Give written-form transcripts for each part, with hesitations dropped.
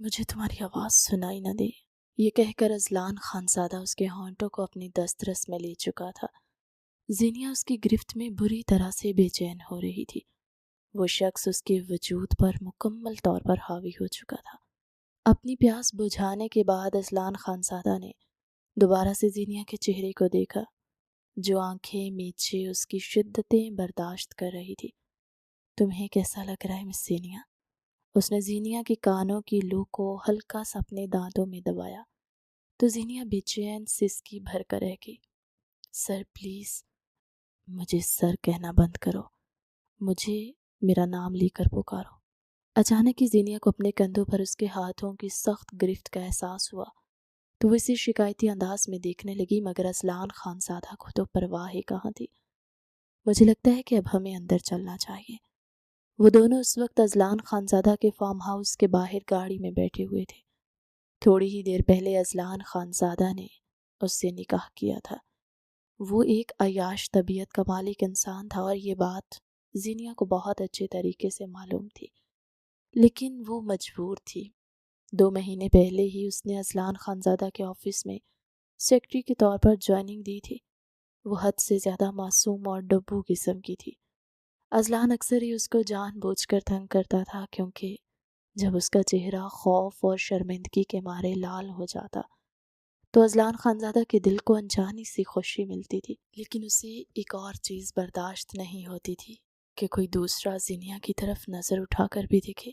مجھے تمہاری آواز سنائی نہ دے، یہ کہہ کر ازلان خانزادہ اس کے ہونٹوں کو اپنی دسترس میں لے چکا تھا۔ زینیا اس کی گرفت میں بری طرح سے بے چین ہو رہی تھی۔ وہ شخص اس کے وجود پر مکمل طور پر حاوی ہو چکا تھا۔ اپنی پیاس بجھانے کے بعد ازلان خانزادہ نے دوبارہ سے زینیا کے چہرے کو دیکھا، جو آنکھیں میچے اس کی شدتیں برداشت کر رہی تھی۔ تمہیں کیسا لگ رہا ہے مس زینیا؟ اس نے زینیا کے کانوں کی لو کو ہلکا سا اپنے دانتوں میں دبایا تو زینیا بے چین سسکی بھر کر رہ گئی۔ سر پلیز مجھے سر کہنا بند کرو، مجھے میرا نام لے کر پکارو۔ اچانک ہی زینیا کو اپنے کندھوں پر اس کے ہاتھوں کی سخت گرفت کا احساس ہوا تو وہ اسے شکایتی انداز میں دیکھنے لگی، مگر ازلان خانزادہ کو تو پرواہ ہی کہاں تھی۔ مجھے لگتا ہے کہ اب ہمیں اندر چلنا چاہیے۔ وہ دونوں اس وقت ازلان خانزادہ کے فارم ہاؤس کے باہر گاڑی میں بیٹھے ہوئے تھے۔ تھوڑی ہی دیر پہلے ازلان خانزادہ نے اس سے نکاح کیا تھا۔ وہ ایک عیاش طبیعت کا مالک انسان تھا اور یہ بات زینیا کو بہت اچھے طریقے سے معلوم تھی، لیکن وہ مجبور تھی۔ 2 مہینے پہلے ہی اس نے ازلان خانزادہ کے آفس میں سیکرٹری کے طور پر جوائننگ دی تھی۔ وہ حد سے زیادہ معصوم اور ڈبو قسم کی تھی۔ ازلان اکثر ہی اس کو جان بوجھ کر تنگ کرتا تھا، کیونکہ جب اس کا چہرہ خوف اور شرمندگی کے مارے لال ہو جاتا تو ازلان خانزادہ کے دل کو انجانی سی خوشی ملتی تھی، لیکن اسے ایک اور چیز برداشت نہیں ہوتی تھی کہ کوئی دوسرا زینیا کی طرف نظر اٹھا کر بھی دیکھے۔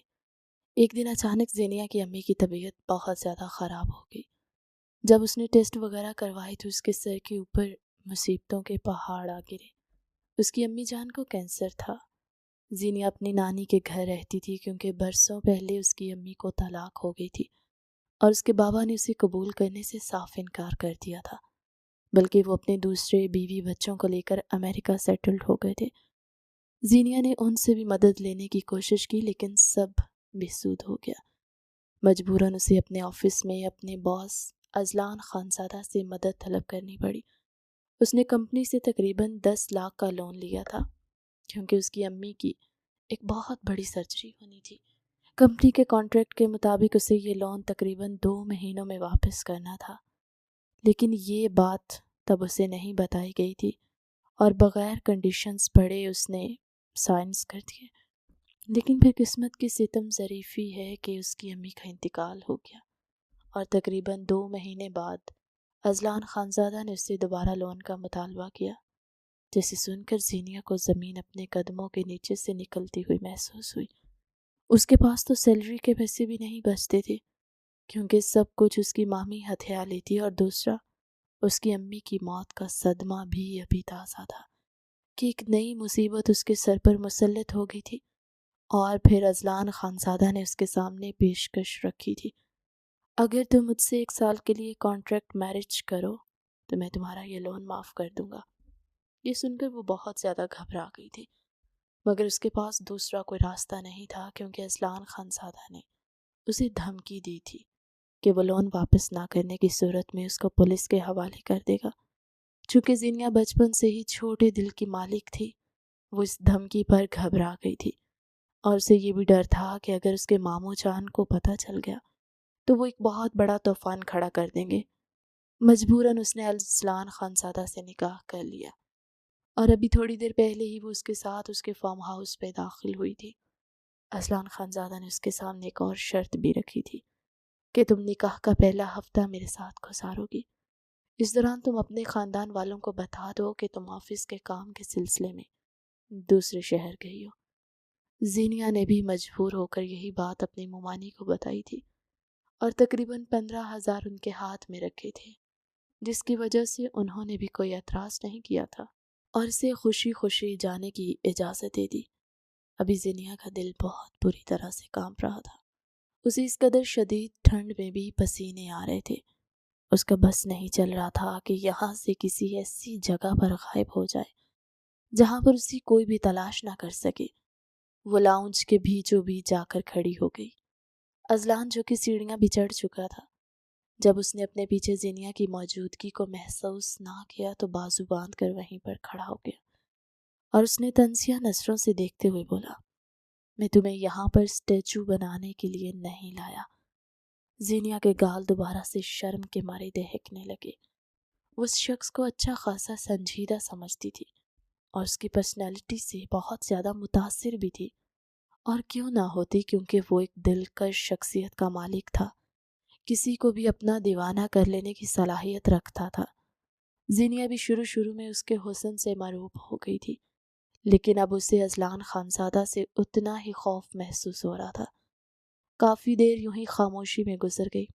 ایک دن اچانک زینیا کی امی کی طبیعت بہت زیادہ خراب ہو گئی۔ جب اس نے ٹیسٹ وغیرہ کروائے تو اس کے سر کے اوپر مصیبتوں کے پہاڑ آ گرے۔ اس کی امی جان کو کینسر تھا۔ زینیا اپنی نانی کے گھر رہتی تھی کیونکہ برسوں پہلے اس کی امی کو طلاق ہو گئی تھی اور اس کے بابا نے اسے قبول کرنے سے صاف انکار کر دیا تھا، بلکہ وہ اپنے دوسرے بیوی بچوں کو لے کر امریکہ سیٹلڈ ہو گئے تھے۔ زینیا نے ان سے بھی مدد لینے کی کوشش کی، لیکن سب بے سود ہو گیا۔ مجبوراً اسے اپنے آفس میں اپنے باس ازلان خانزادہ سے مدد طلب کرنی پڑی۔ اس نے کمپنی سے تقریباً 10 لاکھ کا لون لیا تھا، کیونکہ اس کی امی کی ایک بہت بڑی سرجری ہونی تھی۔ کمپنی کے کانٹریکٹ کے مطابق اسے یہ لون تقریباً 2 مہینوں میں واپس کرنا تھا، لیکن یہ بات تب اسے نہیں بتائی گئی تھی اور بغیر کنڈیشنز پڑھے اس نے سائنس کر دیے۔ لیکن پھر قسمت کی ستم ظریفی ہے کہ اس کی امی کا انتقال ہو گیا اور تقریباً 2 مہینے بعد ازلان خانزادہ نے اس سے دوبارہ لون کا مطالبہ کیا، جسے سن کر زینیا کو زمین اپنے قدموں کے نیچے سے نکلتی ہوئی محسوس ہوئی۔ اس کے پاس تو سیلری کے پیسے بھی نہیں بچتے تھے، کیونکہ سب کچھ اس کی مامی ہتھیا لیتی، اور دوسرا اس کی امی کی موت کا صدمہ بھی ابھی تازہ تھا کہ ایک نئی مصیبت اس کے سر پر مسلط ہو گئی تھی۔ اور پھر ازلان خانزادہ نے اس کے سامنے پیشکش رکھی تھی، اگر تم مجھ سے 1 سال کے لیے کانٹریکٹ میرج کرو تو میں تمہارا یہ لون معاف کر دوں گا۔ یہ سن کر وہ بہت زیادہ گھبرا گئی تھی، مگر اس کے پاس دوسرا کوئی راستہ نہیں تھا، کیونکہ ازلان خانزادہ نے اسے دھمکی دی تھی کہ وہ لون واپس نہ کرنے کی صورت میں اس کو پولیس کے حوالے کر دے گا۔ چونکہ زینیا بچپن سے ہی چھوٹے دل کی مالک تھی، وہ اس دھمکی پر گھبرا گئی تھی، اور اسے یہ بھی ڈر تھا کہ اگر اس کے ماموں جان کو پتہ چل گیا تو وہ ایک بہت بڑا طوفان کھڑا کر دیں گے۔ مجبوراً اس نے ازلان خانزادہ سے نکاح کر لیا، اور ابھی تھوڑی دیر پہلے ہی وہ اس کے ساتھ اس کے فارم ہاؤس پہ داخل ہوئی تھی۔ ازلان خانزادہ نے اس کے سامنے ایک اور شرط بھی رکھی تھی کہ تم نکاح کا پہلا ہفتہ میرے ساتھ گزارو گی۔ اس دوران تم اپنے خاندان والوں کو بتا دو کہ تم آفس کے کام کے سلسلے میں دوسرے شہر گئی ہو۔ زینیا نے بھی مجبور ہو کر یہی بات اپنی ممانی کو بتائی تھی، اور تقریباً 15,000 ان کے ہاتھ میں رکھے تھے، جس کی وجہ سے انہوں نے بھی کوئی اعتراض نہیں کیا تھا اور اسے خوشی خوشی جانے کی اجازت دے دی۔ ابھی زینیا کا دل بہت بری طرح سے کانپ رہا تھا۔ اسے اس قدر شدید ٹھنڈ میں بھی پسینے آ رہے تھے۔ اس کا بس نہیں چل رہا تھا کہ یہاں سے کسی ایسی جگہ پر غائب ہو جائے جہاں پر اسی کوئی بھی تلاش نہ کر سکے۔ وہ لاؤنج کے بیچوں بیچ جا کر کھڑی ہو گئی۔ ازلان جو کہ سیڑھیاں بھی چڑھ چکا تھا، جب اس نے اپنے پیچھے زینیا کی موجودگی کو محسوس نہ کیا تو بازو باندھ کر وہیں پر کھڑا ہو گیا، اور اس نے طنزیہ نظروں سے دیکھتے ہوئے بولا، میں تمہیں یہاں پر اسٹیچو بنانے کے لیے نہیں لایا، زینیا کے گال دوبارہ سے شرم کے مارے دہکنے لگے۔ وہ اس شخص کو اچھا خاصا سنجیدہ سمجھتی تھی اور اس کی پرسنالٹی سے بہت زیادہ متاثر بھی تھی، اور کیوں نہ ہوتی، کیونکہ وہ ایک دلکش شخصیت کا مالک تھا، کسی کو بھی اپنا دیوانہ کر لینے کی صلاحیت رکھتا تھا۔ زینیا بھی شروع میں اس کے حسن سے مرعوب ہو گئی تھی، لیکن اب اسے اذلان خانزادہ سے اتنا ہی خوف محسوس ہو رہا تھا۔ کافی دیر یوں ہی خاموشی میں گزر گئی۔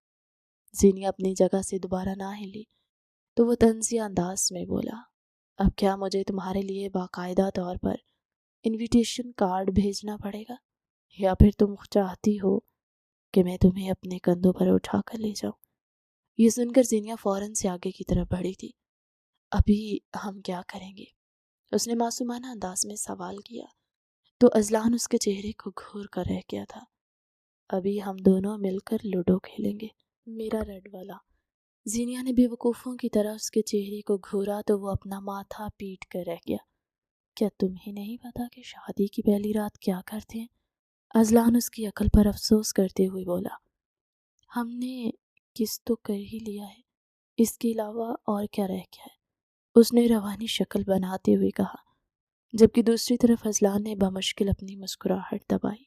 زینیا اپنی جگہ سے دوبارہ نہ ہلی تو وہ طنزیہ انداز میں بولا، اب کیا مجھے تمہارے لیے باقاعدہ طور پر انویٹیشن کارڈ بھیجنا پڑے گا، یا پھر تم چاہتی ہو کہ میں تمہیں اپنے کندھوں پر اٹھا کر لے جاؤں؟ یہ سن کر زینیا فوراً سے آگے کی طرف بڑھی تھی۔ ابھی ہم کیا کریں گے؟ اس نے معصومانہ انداز میں سوال کیا تو اذلان اس کے چہرے کو گھور کر رہ گیا تھا۔ ابھی ہم دونوں مل کر لوڈو کھیلیں گے، میرا ریڈ والا۔ زینیا نے بے وقوفوں کی طرح اس کے چہرے کو گھورا تو وہ اپنا ماتھا پیٹ کر رہ گیا۔ کیا تمہیں نہیں پتا کہ شادی کی پہلی رات کیا کرتے ہیں؟ اذلان اس کی عقل پر افسوس کرتے ہوئے بولا، ہم نے کس تو کر ہی لیا ہے، اس کے علاوہ اور کیا رہ گیا ہے؟ اس نے روانی شکل بناتے ہوئے کہا، جبکہ دوسری طرف اذلان نے بمشکل اپنی مسکراہٹ دبائی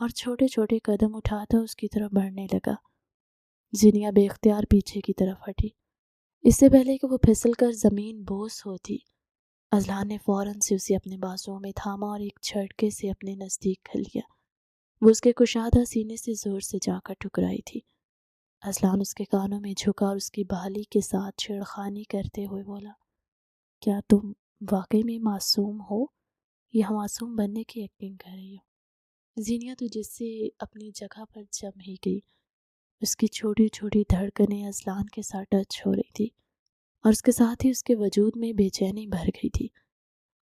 اور چھوٹے چھوٹے قدم اٹھاتا اس کی طرف بڑھنے لگا۔ زینیا بے اختیار پیچھے کی طرف ہٹی۔ اس سے پہلے کہ وہ پھسل کر زمین بوس ہوتی، اذلان نے فوراً سے اسے اپنے بازوؤں میں تھاما اور ایک جھٹکے سے اپنے نزدیک کھل گیا۔ وہ اس کے کشادہ سینے سے زور سے جا کر ٹکرائی تھی۔ اذلان اس کے کانوں میں جھکا اور اس کی بحالی کے ساتھ چھیڑخانی کرتے ہوئے بولا، کیا تم واقعی میں معصوم ہو یا معصوم بننے کی ایکٹنگ کر رہی ہو؟ زینیا تو جس سے اپنی جگہ پر جم ہی گئی۔ اس کی چھوٹی چھوٹی دھڑکنیں اذلان کے ساتھ ٹچ ہو رہی تھی اور اس کے ساتھ ہی اس کے وجود میں بے چینی بھر گئی تھی۔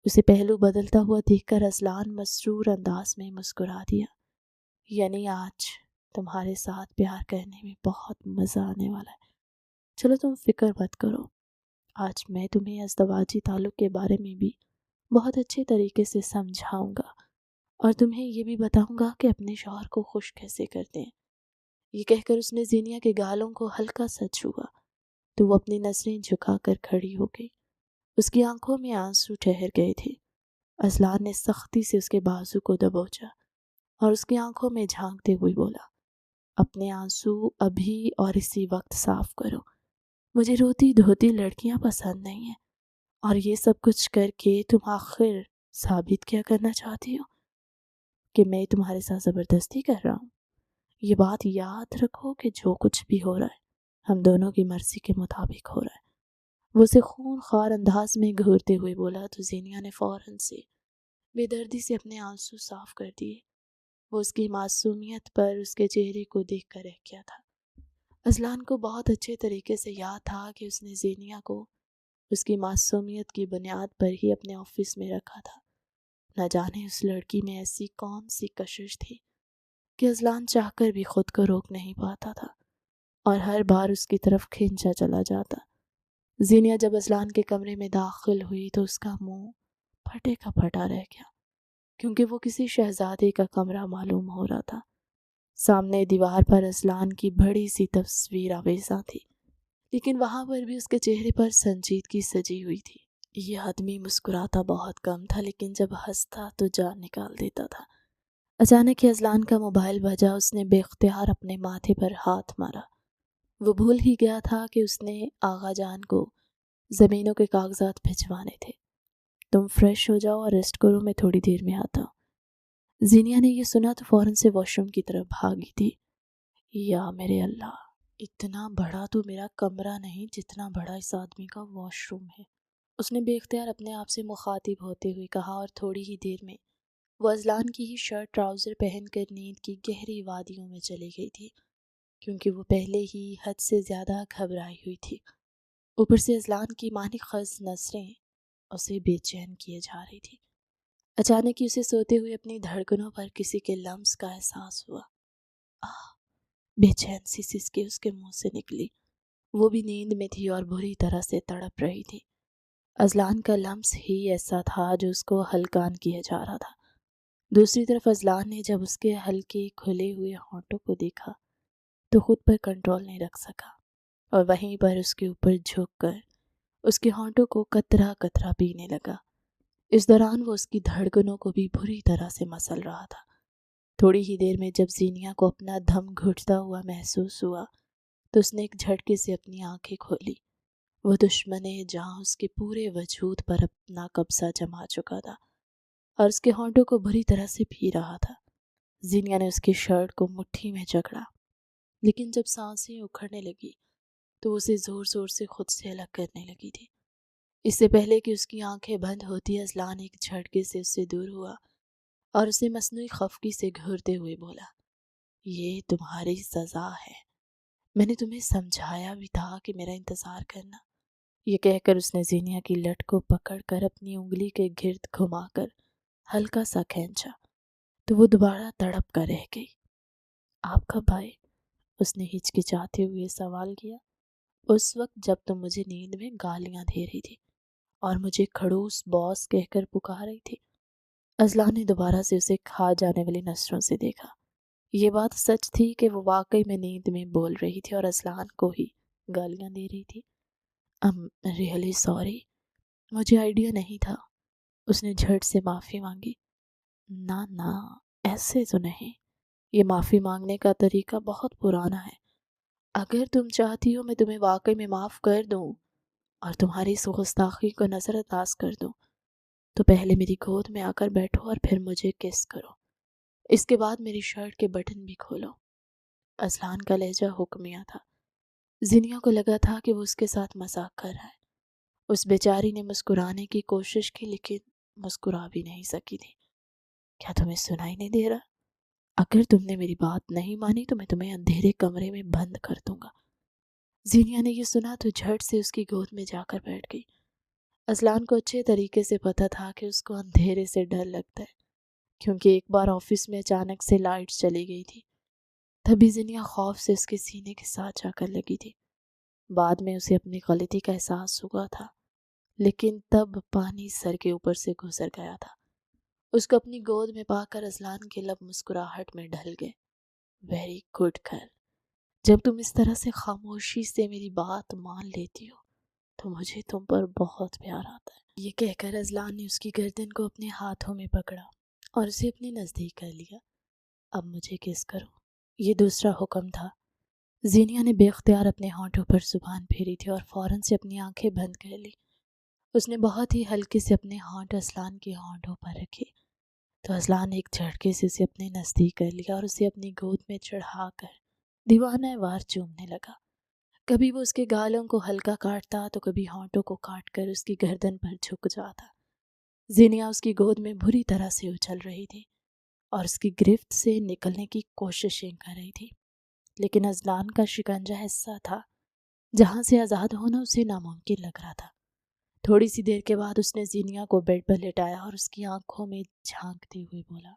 اسے پہلو بدلتا ہوا دیکھ کر اذلان مسرور انداز میں مسکرا دیا، یعنی آج تمہارے ساتھ پیار کرنے میں بہت مزہ آنے والا ہے۔ چلو تم فکر مت کرو، آج میں تمہیں ازدواجی تعلق کے بارے میں بھی بہت اچھے طریقے سے سمجھاؤں گا اور تمہیں یہ بھی بتاؤں گا کہ اپنے شوہر کو خوش کیسے کرتے ہیں۔ یہ کہہ کر اس نے زینیا کے گالوں کو ہلکا سا چھوا تو وہ اپنی نظریں جھکا کر کھڑی ہو گئی۔ اس کی آنکھوں میں آنسو ٹھہر گئے تھے۔ اذلان نے سختی سے اس کے بازو کو دبوچا اور اس کی آنکھوں میں جھانکتے ہوئے بولا، اپنے آنسو ابھی اور اسی وقت صاف کرو۔ مجھے روتی دھوتی لڑکیاں پسند نہیں ہیں، اور یہ سب کچھ کر کے تم آخر ثابت کیا کرنا چاہتی ہو؟ کہ میں تمہارے ساتھ زبردستی کر رہا ہوں؟ یہ بات یاد رکھو کہ جو کچھ بھی ہو رہا ہے ہم دونوں کی مرضی کے مطابق ہو رہا ہے۔ وہ اسے خون خوار انداز میں گھورتے ہوئے بولا تو زینیا نے فوراً سے بے دردی سے اپنے آنسو صاف کر دیے۔ وہ اس کی معصومیت پر اس کے چہرے کو دیکھ کر رہ گیا تھا۔ اذلان کو بہت اچھے طریقے سے یاد تھا کہ اس نے زینیا کو اس کی معصومیت کی بنیاد پر ہی اپنے آفس میں رکھا تھا۔ نہ جانے اس لڑکی میں ایسی کون سی کشش تھی کہ اذلان چاہ کر بھی خود کو روک نہیں پاتا تھا اور ہر بار اس کی طرف کھینچا چلا جاتا۔ زینیا جب اذلان کے کمرے میں داخل ہوئی تو اس کا منہ پھٹے کا پھٹا رہ گیا، کیونکہ وہ کسی شہزادے کا کمرہ معلوم ہو رہا تھا۔ سامنے دیوار پر اذلان کی بڑی سی تصویر آویزاں تھی، لیکن وہاں پر بھی اس کے چہرے پر سنجیدگی سجی ہوئی تھی۔ یہ آدمی مسکراتا بہت کم تھا، لیکن جب ہنستا تو جان نکال دیتا تھا۔ اچانک ہی اذلان کا موبائل بجا۔ اس نے بے اختیار اپنے ماتھے پر ہاتھ مارا۔ وہ بھول ہی گیا تھا کہ اس نے آغا جان کو زمینوں کے کاغذات بھجوانے تھے۔ تم فریش ہو جاؤ اور ریسٹ کرو، میں تھوڑی دیر میں آتا ہوں۔ زینیا نے یہ سنا تو فوراً سے واش روم کی طرف بھاگی تھی۔ یا میرے اللہ، اتنا بڑا تو میرا کمرہ نہیں جتنا بڑا اس آدمی کا واش روم ہے، اس نے بے اختیار اپنے آپ سے مخاطب ہوتے ہوئے کہا، اور تھوڑی ہی دیر میں وہ اذلان کی ہی شرٹ ٹراؤزر پہن کر نیند کی گہری وادیوں میں چلی گئی تھی، کیونکہ وہ پہلے ہی حد سے زیادہ گھبرائی ہوئی تھی۔ اوپر سے اذلان کی معنی خز نظریں اسے بے چین کیے جا رہی تھی۔ اچانک ہی اسے سوتے ہوئے اپنی دھڑکنوں پر کسی کے لمس کا احساس ہوا۔ بے چین سی سسکی اس کے منہ سے نکلی۔ وہ بھی نیند میں تھی اور بری طرح سے تڑپ رہی تھی۔ اذلان کا لمس ہی ایسا تھا جو اس کو ہلکان کیا جا رہا تھا۔ دوسری طرف اذلان نے جب اس کے ہلکے کھلے ہوئے ہونٹوں کو دیکھا تو خود پر کنٹرول نہیں رکھ سکا اور وہیں پر اس کے اوپر جھک کر اس کے ہونٹوں کو قطرہ قطرہ پینے لگا۔ اس دوران وہ اس کی دھڑکنوں کو بھی بری طرح سے مسل رہا تھا۔ تھوڑی ہی دیر میں جب زینیا کو اپنا دم گھٹتا ہوا محسوس ہوا تو اس نے ایک جھٹکے سے اپنی آنکھیں کھولی۔ وہ دشمن جہاں اس کے پورے وجود پر اپنا قبضہ جما چکا تھا اور اس کے ہونٹوں کو بری طرح سے پی رہا تھا۔ زینیا نے اس کی شرٹ کو مٹھی میں جکڑا، لیکن جب سانسیں اکھڑنے لگی تو اسے زور زور سے خود سے الگ کرنے لگی تھی۔ اس سے پہلے کہ اس کی آنکھیں بند ہوتی، اذلان ایک جھٹکے سے اس سے دور ہوا اور اسے مصنوعی خفگی سے گھورتے ہوئے بولا، یہ تمہاری سزا ہے، میں نے تمہیں سمجھایا بھی تھا کہ میرا انتظار کرنا۔ یہ کہہ کر اس نے زینیا کی لٹ کو پکڑ کر اپنی انگلی کے گرد گھما کر ہلکا سا کھینچا تو وہ دوبارہ تڑپ کر رہ گئی۔ آپ کب آئے؟ اس نے ہچکچاتے ہوئے سوال کیا۔ اس وقت جب تم مجھے نیند میں گالیاں دے رہی تھی اور مجھے کھڑوس باس کہہ کر پکار رہی تھی۔ اذلان نے دوبارہ سے اسے کھا جانے والی نظروں سے دیکھا۔ یہ بات سچ تھی کہ وہ واقعی میں نیند میں بول رہی تھی اور اذلان کو ہی گالیاں دے رہی تھی۔ ریئلی سوری، مجھے آئیڈیا نہیں تھا۔ اس نے جھٹ سے معافی مانگی۔ نہ ایسے تو نہیں، یہ معافی مانگنے کا طریقہ بہت پرانا ہے۔ اگر تم چاہتی ہو میں تمہیں واقعی میں معاف کر دوں اور تمہاری اس گستاخی کو نظر انداز کر دوں تو پہلے میری گود میں آ کر بیٹھو اور پھر مجھے کس کرو، اس کے بعد میری شرٹ کے بٹن بھی کھولو۔ اذلان کا لہجہ حکمیہ تھا۔ زینیا کو لگا تھا کہ وہ اس کے ساتھ مذاق کر رہا ہے۔ اس بیچاری نے مسکرانے کی کوشش کی لیکن مسکرا بھی نہیں سکی تھی۔ کیا تمہیں سنائی نہیں دے رہا؟ اگر تم نے میری بات نہیں مانی تو میں تمہیں اندھیرے کمرے میں بند کر دوں گا۔ زینیا نے یہ سنا تو جھٹ سے اس کی گود میں جا کر بیٹھ گئی۔ اذلان کو اچھے طریقے سے پتہ تھا کہ اس کو اندھیرے سے ڈر لگتا ہے، کیونکہ ایک بار آفس میں اچانک سے لائٹ چلی گئی تھی۔ تبھی زینیا خوف سے اس کے سینے کے ساتھ جا کر لگی تھی۔ بعد میں اسے اپنی غلطی کا احساس ہوا تھا، لیکن تب پانی سر کے اوپر سے گزر گیا تھا۔ اس کو اپنی گود میں پا کر اذلان کے لب مسکراہٹ میں ڈھل گئے۔ ویری گڈ گرل، جب تم اس طرح سے خاموشی سے میری بات مان لیتی ہو تو مجھے تم پر بہت پیار آتا ہے۔ یہ کہہ کر اذلان نے اس کی گردن کو اپنے ہاتھوں میں پکڑا اور اسے اپنے نزدیک کر لیا۔ اب مجھے کس کرو، یہ دوسرا حکم تھا۔ زینیا نے بے اختیار اپنے ہونٹوں پر زبان پھیری تھی اور فوراً سے اپنی آنکھیں بند کر لی۔ اس نے بہت ہی ہلکے سے اپنے ہونٹ اذلان کے ہونٹوں پر رکھے تو اذلان نے ایک جھٹکے سے اسے اپنے نزدیک کر لیا اور اسے اپنی گود میں چڑھا کر دیوانہ وار چومنے لگا۔ کبھی وہ اس کے گالوں کو ہلکا کاٹتا تو کبھی ہونٹوں کو کاٹ کر اس کی گردن پر جھک جاتا۔ زینیا اس کی گود میں بری طرح سے اچھل رہی تھی اور اس کی گرفت سے نکلنے کی کوششیں کر رہی تھی، لیکن اذلان کا شکنجہ ایسا تھا جہاں سے آزاد ہونا اسے ناممکن لگ رہا تھا۔ تھوڑی سی دیر کے بعد اس نے زینیا کو بیڈ پر لٹایا اور اس کی آنکھوں میں جھانکتے ہوئے بولا،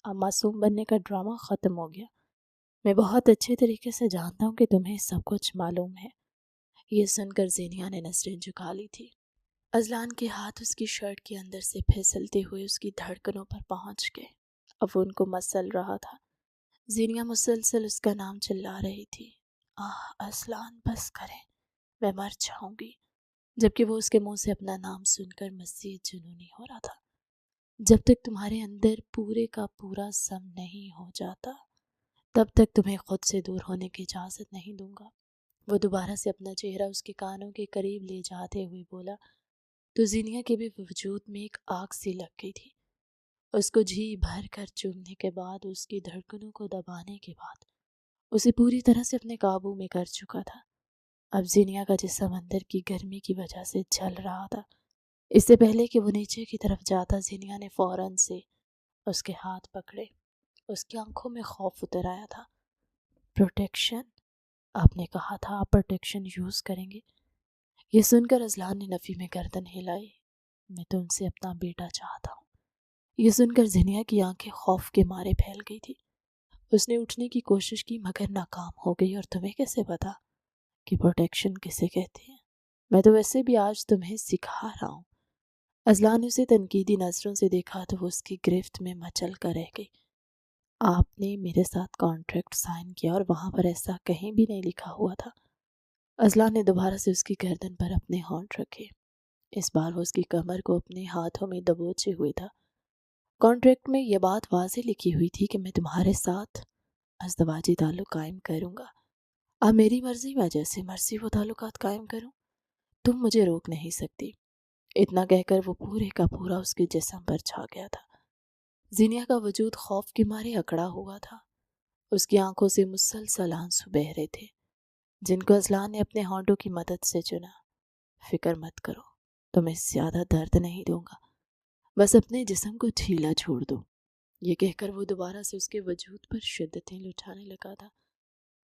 اب معصوم بننے کا ڈرامہ ختم ہو گیا۔ میں بہت اچھے طریقے سے جانتا ہوں کہ تمہیں سب کچھ معلوم ہے۔ یہ سن کر زینیا نے نظریں جھکا لی تھی۔ اذلان کے ہاتھ اس کی شرٹ کے اندر سے پھسلتے ہوئے اس کی دھڑکنوں پر پہنچ گئے۔ اب وہ ان کو مسل رہا تھا۔ زینیا مسلسل اس کا نام چلا رہی تھی، اذلان بس کریں، میں مر جاؤں گی، جبکہ وہ اس کے منہ سے اپنا نام سن کر مزید جنونی ہو رہا تھا۔ جب تک تمہارے اندر پورے کا پورا سم نہیں ہو جاتا تب تک تمہیں خود سے دور ہونے کی اجازت نہیں دوں گا۔ وہ دوبارہ سے اپنا چہرہ اس کے کانوں کے قریب لے جاتے ہوئے بولا تو زینیا کے بھی وجود میں ایک آگ سی لگ گئی تھی۔ اس کو جی بھر کر چومنے کے بعد، اس کی دھڑکنوں کو دبانے کے بعد اسے پوری طرح سے اپنے قابو میں کر چکا تھا۔ اب زینیا کا جسم اندر کی گرمی کی وجہ سے جل رہا تھا۔ اس سے پہلے کہ وہ نیچے کی طرف جاتا، زینیا نے فوراً سے اس کے ہاتھ پکڑے۔ اس کی آنکھوں میں خوف اتر آیا تھا۔ پروٹیکشن؟ آپ نے کہا تھا آپ پروٹیکشن یوز کریں گے۔ یہ سن کر اذلان نے نفی میں گردن ہلائی۔ میں تم سے اپنا بیٹا چاہتا ہوں۔ یہ سن کر زینیا کی آنکھیں خوف کے مارے پھیل گئی تھی۔ اس نے اٹھنے کی کوشش کی مگر ناکام ہو گئی۔ اور تمہیں کیسے پتا کہ پروٹیکشن کسے کہتے ہیں؟ میں تو ویسے بھی آج تمہیں سکھا رہا ہوں۔ اذلان نے اسے تنقیدی نظروں سے دیکھا تو وہ اس کی گرفت میں مچل کر رہ گئی۔ آپ نے میرے ساتھ کانٹریکٹ سائن کیا اور وہاں پر ایسا کہیں بھی نہیں لکھا ہوا تھا۔ اذلان نے دوبارہ سے اس کی گردن پر اپنے ہونٹ رکھے۔ اس بار وہ اس کی کمر کو اپنے ہاتھوں میں دبوچے ہوئے تھا۔ کانٹریکٹ میں یہ بات واضح لکھی ہوئی تھی کہ میں تمہارے ساتھ ازدواجی تعلق قائم کروں گا۔ اب میری مرضی، میں جیسے مرضی وہ تعلقات قائم کروں، تم مجھے روک نہیں سکتی۔ اتنا کہہ کر وہ پورے کا پورا اس کے جسم پر چھا گیا تھا۔ زینیا کا وجود خوف کے مارے اکڑا ہوا تھا۔ اس کی آنکھوں سے مسلسل آنسو بہہ رہے تھے، جن کو اذلان نے اپنے ہونٹوں کی مدد سے چنا۔ فکر مت کرو، تمہیں زیادہ درد نہیں دوں گا، بس اپنے جسم کو ڈھیلا چھوڑ دو۔ یہ کہہ کر وہ دوبارہ سے اس کے وجود پر شدتیں لٹانے لگا تھا۔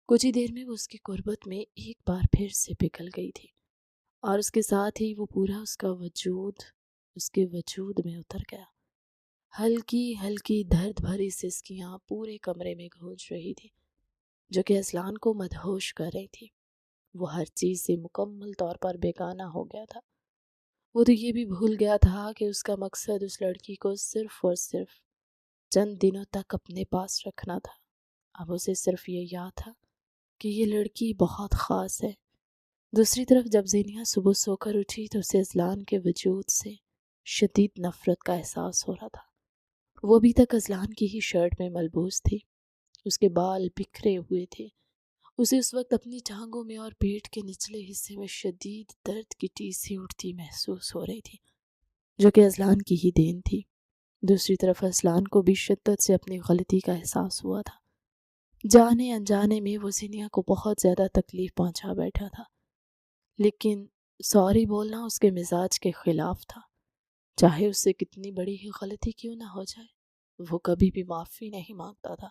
کچھ ہی دیر میں وہ اس کی قربت میں ایک بار پھر سے پگھل گئی تھی، اور اس کے ساتھ ہی وہ پورا اس کا وجود اس کے وجود میں اتر گیا۔ ہلکی ہلکی درد بھری سسکیاں پورے کمرے میں گونج رہی تھی، جو کہ اذلان کو مدہوش کر رہی تھی۔ وہ ہر چیز سے مکمل طور پر بیگانہ ہو گیا تھا۔ وہ تو یہ بھی بھول گیا تھا کہ اس کا مقصد اس لڑکی کو صرف اور صرف چند دنوں تک اپنے پاس رکھنا تھا۔ اب اسے صرف یہ یاد تھا کہ یہ لڑکی بہت خاص ہے۔ دوسری طرف جب زینیا صبح سو کر اٹھی تو اسے اذلان کے وجود سے شدید نفرت کا احساس ہو رہا تھا۔ وہ ابھی تک اذلان کی ہی شرٹ میں ملبوس تھی۔ اس کے بال بکھرے ہوئے تھے۔ اسے اس وقت اپنی ٹانگوں میں اور پیٹ کے نچلے حصے میں شدید درد کی ٹیسی اٹھتی محسوس ہو رہی تھی، جو کہ اذلان کی ہی دین تھی۔ دوسری طرف اذلان کو بھی شدت سے اپنی غلطی کا احساس ہوا تھا۔ جانے انجانے میں وہ زینیا کو بہت زیادہ تکلیف پہنچا بیٹھا تھا، لیکن سوری بولنا اس کے مزاج کے خلاف تھا۔ چاہے اس سے کتنی بڑی ہی غلطی کیوں نہ ہو جائے، وہ کبھی بھی معافی نہیں مانگتا تھا۔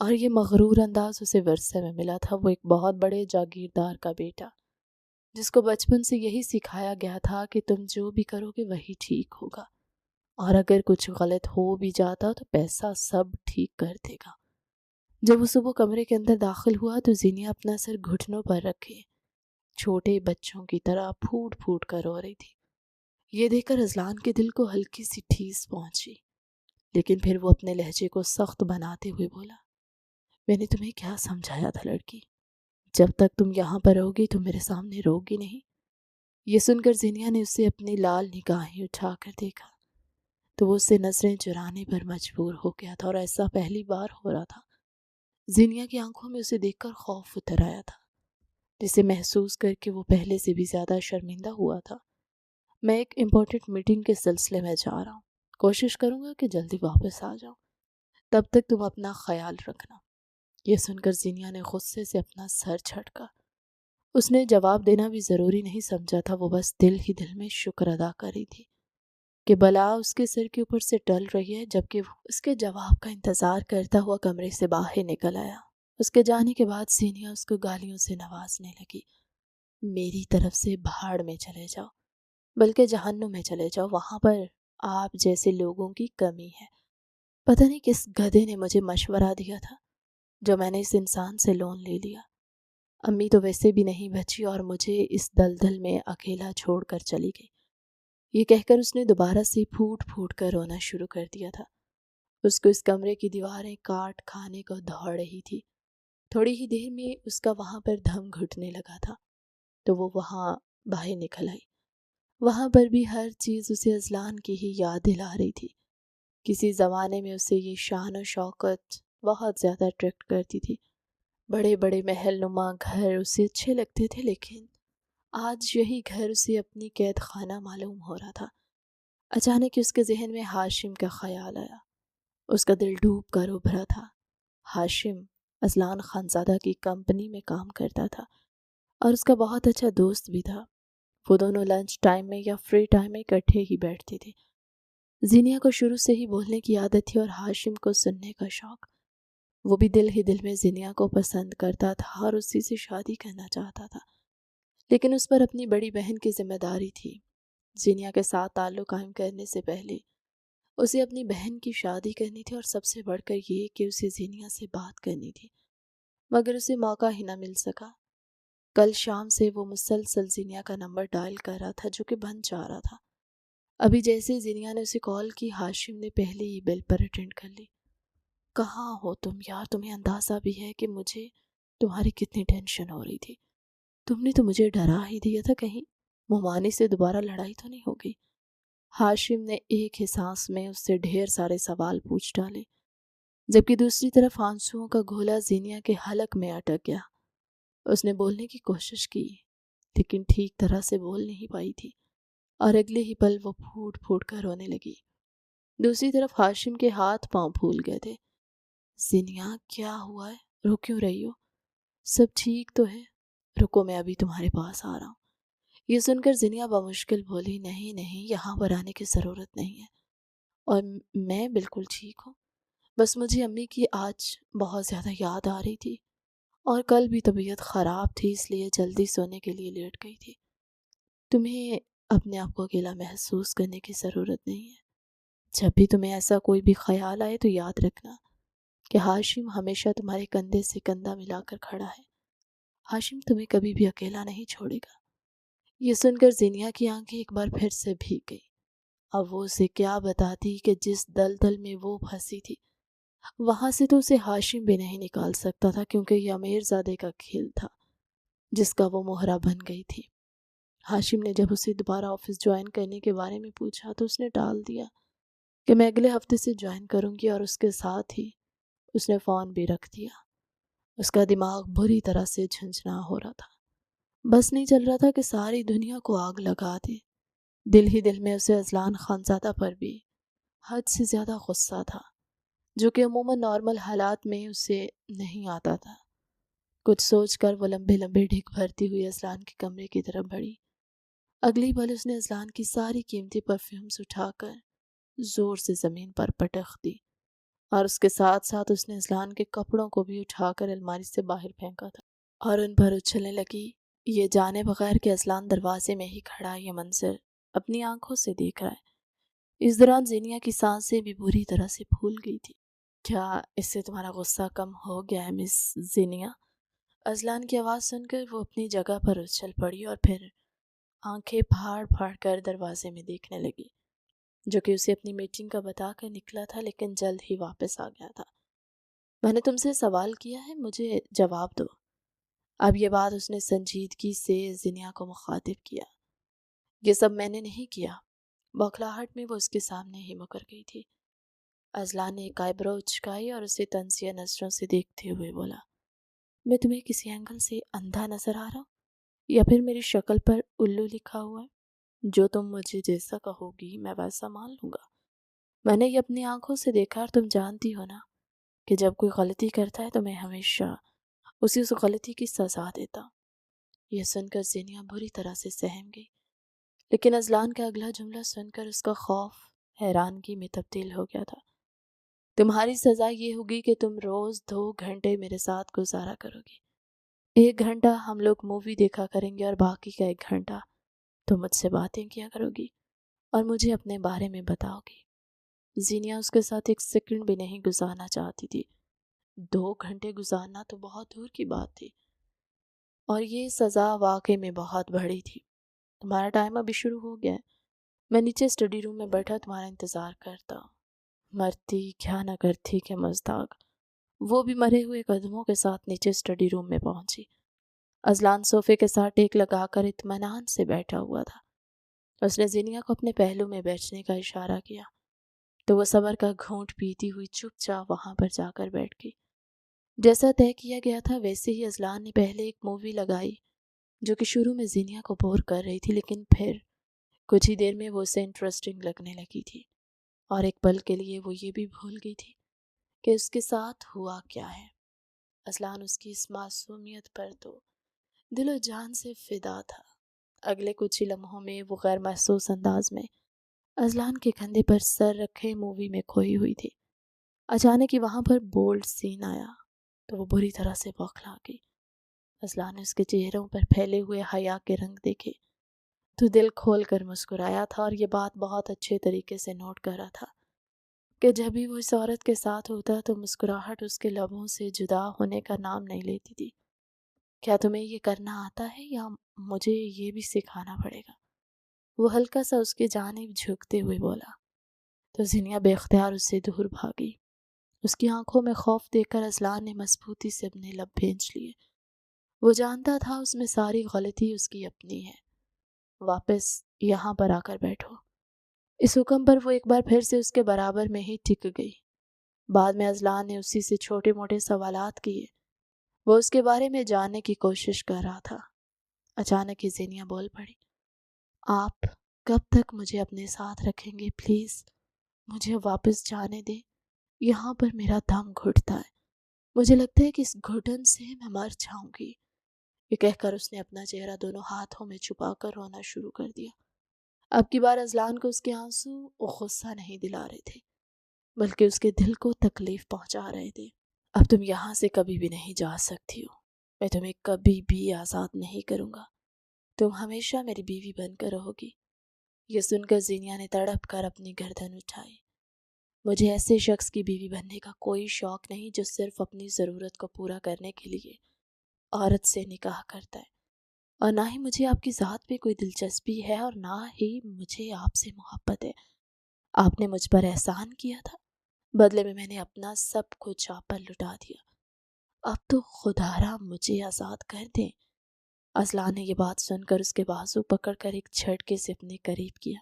اور یہ مغرور انداز اسے ورثے میں ملا تھا۔ وہ ایک بہت بڑے جاگیردار کا بیٹا، جس کو بچپن سے یہی سکھایا گیا تھا کہ تم جو بھی کرو گے وہی ٹھیک ہوگا، اور اگر کچھ غلط ہو بھی جاتا تو پیسہ سب ٹھیک کر دے گا۔ جب وہ صبح کمرے کے اندر داخل ہوا تو زینیا اپنا سر گھٹنوں پر رکھے چھوٹے بچوں کی طرح پھوٹ پھوٹ کر رو رہی تھی۔ یہ دیکھ کر اذلان کے دل کو ہلکی سی ٹھیس پہنچی، لیکن پھر وہ اپنے لہجے کو سخت بناتے ہوئے بولا، میں نے تمہیں کیا سمجھایا تھا لڑکی؟ جب تک تم یہاں پر رہوگی تو میرے سامنے روگی نہیں۔ یہ سن کر زینیا نے اسے اپنی لال نگاہیں اٹھا کر دیکھا تو وہ اس سے نظریں چرانے پر مجبور ہو گیا تھا، اور ایسا پہلی بار ہو رہا تھا۔ زینیا کی آنکھوں میں اسے دیکھ کر خوف اتر آیا تھا، جسے محسوس کر کے وہ پہلے سے بھی زیادہ شرمندہ ہوا تھا۔ میں ایک امپورٹنٹ میٹنگ کے سلسلے میں جا رہا ہوں، کوشش کروں گا کہ جلدی واپس آ جاؤں، تب تک تم اپنا خیال رکھنا۔ یہ سن کر زینیا نے غصے سے اپنا سر جھٹکا۔ اس نے جواب دینا بھی ضروری نہیں سمجھا تھا، وہ بس دل ہی دل میں شکر ادا کری تھی کہ بلا اس کے سر کے اوپر سے ٹل رہی ہے۔ جبکہ وہ اس کے جواب کا انتظار کرتا ہوا کمرے سے باہر نکل آیا۔ اس کے جانے کے بعد زینیا اس کو گالیوں سے نوازنے لگی، میری طرف سے بھاڑ میں چلے جاؤ، بلکہ جہنم میں چلے جاؤ، وہاں پر آپ جیسے لوگوں کی کمی ہے۔ پتہ نہیں کس گدھے نے مجھے مشورہ دیا تھا جو میں نے اس انسان سے لون لے لیا۔ امی تو ویسے بھی نہیں بچی اور مجھے اس دلدل میں اکیلا چھوڑ کر چلی گئی۔ یہ کہہ کر اس نے دوبارہ سے پھوٹ پھوٹ کر رونا شروع کر دیا تھا۔ اس کو اس کمرے کی دیواریں کاٹ کھانے کو دوڑ رہی تھی۔ تھوڑی ہی دیر میں اس کا وہاں پر دم گھٹنے لگا تھا تو وہ وہاں باہر نکل آئی۔ وہاں پر بھی ہر چیز اسے اذلان کی ہی یاد دلا رہی تھی۔ کسی زمانے میں اسے یہ شان و شوکت بہت زیادہ اٹریکٹ کرتی تھی۔ بڑے بڑے محل نما گھر اسے اچھے لگتے تھے، لیکن آج یہی گھر اسے اپنی قید خانہ معلوم ہو رہا تھا۔ اچانک اس کے ذہن میں ہاشم کا خیال آیا۔ اس کا دل ڈوب کر ابھرا تھا۔ ہاشم اذلان خانزادہ کی کمپنی میں کام کرتا تھا اور اس کا بہت اچھا دوست بھی تھا۔ وہ دونوں لنچ ٹائم میں یا فری ٹائم میں اکٹھے ہی بیٹھتے تھے۔ زینیا کو شروع سے ہی بولنے کی عادت تھی اور ہاشم کو سننے کا شوق۔ وہ بھی دل ہی دل میں زینیا کو پسند کرتا تھا اور اسی سے شادی کرنا چاہتا تھا، لیکن اس پر اپنی بڑی بہن کی ذمہ داری تھی۔ زینیا کے ساتھ تعلق قائم کرنے سے پہلے اسے اپنی بہن کی شادی کرنی تھی، اور سب سے بڑھ کر یہ کہ اسے زینیا سے بات کرنی تھی، مگر اسے موقع ہی نہ مل سکا۔ کل شام سے وہ مسلسل زینیا کا نمبر ڈائل کر رہا تھا جو کہ بند جا رہا تھا۔ ابھی جیسے زینیا نے اسے کال کی، ہاشم نے پہلے ہی بیل پر اٹینڈ کر لی۔ کہاں ہو تم یار؟ تمہیں اندازہ بھی ہے کہ مجھے تمہاری کتنی ٹینشن ہو رہی تھی؟ تم نے تو مجھے ڈرا ہی دیا تھا کہیں ممانی سے دوبارہ لڑائی تو نہیں ہو گئی۔ ہاشم نے ایک ہی سانس میں اس سے ڈھیر سارے سوال پوچھ ڈالے، جبکہ دوسری طرف آنسوؤں کا گھولا زینیا کے حلق میں اٹک گیا۔ اس نے بولنے کی کوشش کی لیکن ٹھیک طرح سے بول نہیں پائی تھی، اور اگلے ہی پل وہ پھوٹ پھوٹ کر رونے لگی۔ دوسری طرف ہاشم کے ہاتھ پاؤں پھول گئے تھے۔ زینیا کیا ہوا ہے؟ رو کیوں رہی ہو؟ سب ٹھیک تو ہے؟ رکو میں ابھی تمہارے پاس آ رہا ہوں۔ یہ سن کر زینیا بمشکل بولی، نہیں نہیں، یہاں پر آنے کی ضرورت نہیں ہے، اور میں بالکل ٹھیک ہوں، بس مجھے امی کی آج بہت زیادہ یاد آ رہی تھی، اور کل بھی طبیعت خراب تھی اس لیے جلدی سونے کے لیے لیٹ گئی تھی۔ تمہیں اپنے آپ کو اکیلا محسوس کرنے کی ضرورت نہیں ہے۔ جب بھی تمہیں ایسا کوئی بھی خیال آئے تو یاد رکھنا کہ ہاشم ہمیشہ تمہارے کندھے سے کندھا ملا کر کھڑا ہے۔ ہاشم تمہیں کبھی بھی اکیلا نہیں چھوڑے گا۔ یہ سن کر زینیا کی آنکھیں ایک بار پھر سے بھیگ گئی۔ اب وہ اسے کیا بتاتی کہ جس دلدل میں وہ پھنسی تھی وہاں سے تو اسے ہاشم بھی نہیں نکال سکتا تھا، کیونکہ یہ امیر زادے کا کھیل تھا جس کا وہ مہرہ بن گئی تھی۔ ہاشم نے جب اسے دوبارہ آفس جوائن کرنے کے بارے میں پوچھا تو اس نے ٹال دیا کہ میں اگلے ہفتے سے جوائن کروں گی، اور اس کے ساتھ ہی اس نے فون بھی رکھ دیا۔ اس کا دماغ بری طرح سے جھنجھنا ہو رہا تھا، بس نہیں چل رہا تھا کہ ساری دنیا کو آگ لگا دے۔ دل ہی دل میں اسے اذلان خانزادہ پر بھی حد سے زیادہ غصہ تھا، جو کہ عموماً نارمل حالات میں اسے نہیں آتا تھا۔ کچھ سوچ کر وہ لمبے لمبے ڈھک بھرتی ہوئی اذلان کے کمرے کی طرف بڑھی۔ اگلی پل اس نے اذلان کی ساری قیمتی پرفیومز اٹھا کر زور سے زمین پر پٹخ دی، اور اس کے ساتھ ساتھ اس نے اذلان کے کپڑوں کو بھی اٹھا کر الماری سے باہر پھینکا تھا اور ان پر اچھلنے لگی، یہ جانے بغیر کہ اذلان دروازے میں ہی کھڑا یہ منظر اپنی آنکھوں سے دیکھ رہا ہے۔ اس دوران زینیا کی سانسیں بھی بری طرح سے پھول گئی تھی۔ کیا اس سے تمہارا غصہ کم ہو گیا ہے مس زینیا؟ اذلان کی آواز سن کر وہ اپنی جگہ پر اچھل پڑی اور پھر آنکھیں پھاڑ پھاڑ کر دروازے میں دیکھنے لگی، جو کہ اسے اپنی میٹنگ کا بتا کر نکلا تھا لیکن جلد ہی واپس آ گیا تھا۔ میں نے تم سے سوال کیا ہے، مجھے جواب دو۔ اب یہ بات اس نے سنجیدگی سے زینیا کو مخاطب کیا۔ یہ سب میں نے نہیں کیا۔ بوکھلاہٹ میں وہ اس کے سامنے ہی مکر گئی تھی۔ اذلان نے ایک آئیبرو اچکائی اور اسے طنزیہ نظروں سے دیکھتے ہوئے بولا، میں تمہیں کسی اینگل سے اندھا نظر آ رہا ہوں یا پھر میری شکل پر الو لکھا ہوا ہے؟ جو تم مجھے جیسا کہو گی میں ویسا مان لوں گا۔ میں نے یہ اپنی آنکھوں سے دیکھا، اور تم جانتی ہو نا کہ جب کوئی غلطی کرتا ہے تو میں ہمیشہ اسے اس غلطی کی سزا دیتا ہوں۔ یہ سن کر زینیا بری طرح سے سہم گئی، لیکن اذلان کا اگلا جملہ سن کر اس کا خوف حیرانگی میں تبدیل ہو گیا تھا۔ تمہاری سزا یہ ہوگی کہ تم روز 2 گھنٹے میرے ساتھ گزارا کرو گی۔ 1 گھنٹہ ہم لوگ مووی دیکھا کریں گے اور باقی کا 1 گھنٹہ تم مجھ سے باتیں کیا کرو گی اور مجھے اپنے بارے میں بتاؤ گی۔ زینیا اس کے ساتھ 1 سیکنڈ بھی نہیں گزارنا چاہتی تھی۔ 2 گھنٹے گزارنا تو بہت دور کی بات تھی، اور یہ سزا واقعی میں بہت بڑی تھی۔ تمہارا ٹائم ابھی شروع ہو گیا ہے، میں نیچے اسٹڈی روم میں بیٹھا تمہارا انتظار کرتا ہوں۔ مرتی کیا نہ کرتی کہ مزداق، وہ بھی مرے ہوئے قدموں کے ساتھ نیچے اسٹڈی روم میں پہنچی۔ اذلان صوفے کے ساتھ ٹیک لگا کر اطمینان سے بیٹھا ہوا تھا۔ اس نے زینیا کو اپنے پہلو میں بیٹھنے کا اشارہ کیا تو وہ صبر کا گھونٹ پیتی ہوئی چپ چاپ وہاں پر جا کر بیٹھ گئی۔ جیسا طے کیا گیا تھا ویسے ہی اذلان نے پہلے ایک مووی لگائی جو کہ شروع میں زینیا کو بور کر رہی تھی، لیکن پھر کچھ ہی دیر میں وہ اسے انٹرسٹنگ لگنے لگی تھی، اور ایک پل کے لیے وہ یہ بھی بھول گئی تھی کہ اس کے ساتھ ہوا کیا ہے۔ اذلان اس کی اس معصومیت پر تو دل و جان سے فدا تھا۔ اگلے کچھ ہی لمحوں میں وہ غیر محسوس انداز میں اذلان کے کندھے پر سر رکھے مووی میں کھوئی ہوئی تھی۔ اچانک ہی وہاں پر بولڈ سین آیا تو وہ بری طرح سے بوکھلا گئی۔ اذلان نے اس کے چہروں پر پھیلے ہوئے حیا کے رنگ دیکھے تو دل کھول کر مسکرایا تھا، اور یہ بات بہت اچھے طریقے سے نوٹ کر رہا تھا کہ جب بھی وہ اس عورت کے ساتھ ہوتا تو مسکراہٹ اس کے لبوں سے جدا ہونے کا نام نہیں لیتی تھی۔ کیا تمہیں یہ کرنا آتا ہے یا مجھے یہ بھی سکھانا پڑے گا؟ وہ ہلکا سا اس کی جانب جھکتے ہوئے بولا تو زینیا بے اختیار اس سے دور بھاگی۔ اس کی آنکھوں میں خوف دیکھ کر اذلان نے مضبوطی سے اپنے لب بھینچ لیے۔ وہ جانتا تھا اس میں ساری غلطی اس کی اپنی ہے۔ واپس یہاں پر آ کر بیٹھو۔ اس حکم پر وہ ایک بار پھر سے اس کے برابر میں ہی ٹک گئی۔ بعد میں اذلان نے اسی سے چھوٹے موٹے سوالات کیے۔ وہ اس کے بارے میں جاننے کی کوشش کر رہا تھا۔ اچانک ہی زینیا بول پڑی، آپ کب تک مجھے اپنے ساتھ رکھیں گے؟ پلیز مجھے واپس جانے دیں، یہاں پر میرا دم گھٹتا ہے، مجھے لگتا ہے کہ اس گھٹن سے میں مر جاؤں گی۔ یہ کہہ کر اس نے اپنا چہرہ دونوں ہاتھوں میں چھپا کر رونا شروع کر دیا۔ اب کی بار اذلان کو اس کے آنسو غصہ نہیں دلا رہے تھے، بلکہ اس کے دل کو تکلیف پہنچا رہے تھے۔ اب تم یہاں سے کبھی بھی نہیں جا سکتی ہو، میں تمہیں کبھی بھی آزاد نہیں کروں گا، تم ہمیشہ میری بیوی بن کر رہو گی۔ یہ سن کر زینیا نے تڑپ کر اپنی گردن اٹھائی۔ مجھے ایسے شخص کی بیوی بننے کا کوئی شوق نہیں جو صرف اپنی ضرورت کو پورا کرنے کے لیے عورت سے نکاح کرتا ہے، اور نہ ہی مجھے آپ کی ذات پہ کوئی دلچسپی ہے، اور نہ ہی مجھے آپ سے محبت ہے۔ آپ نے مجھ پر احسان کیا تھا، بدلے میں نے اپنا سب کچھ آپ پر لٹا دیا، اب تو خدا را مجھے آزاد کر دیں۔ اذلان نے یہ بات سن کر اس کے بازو پکڑ کر ایک جھٹکے سے اپنے قریب کیا۔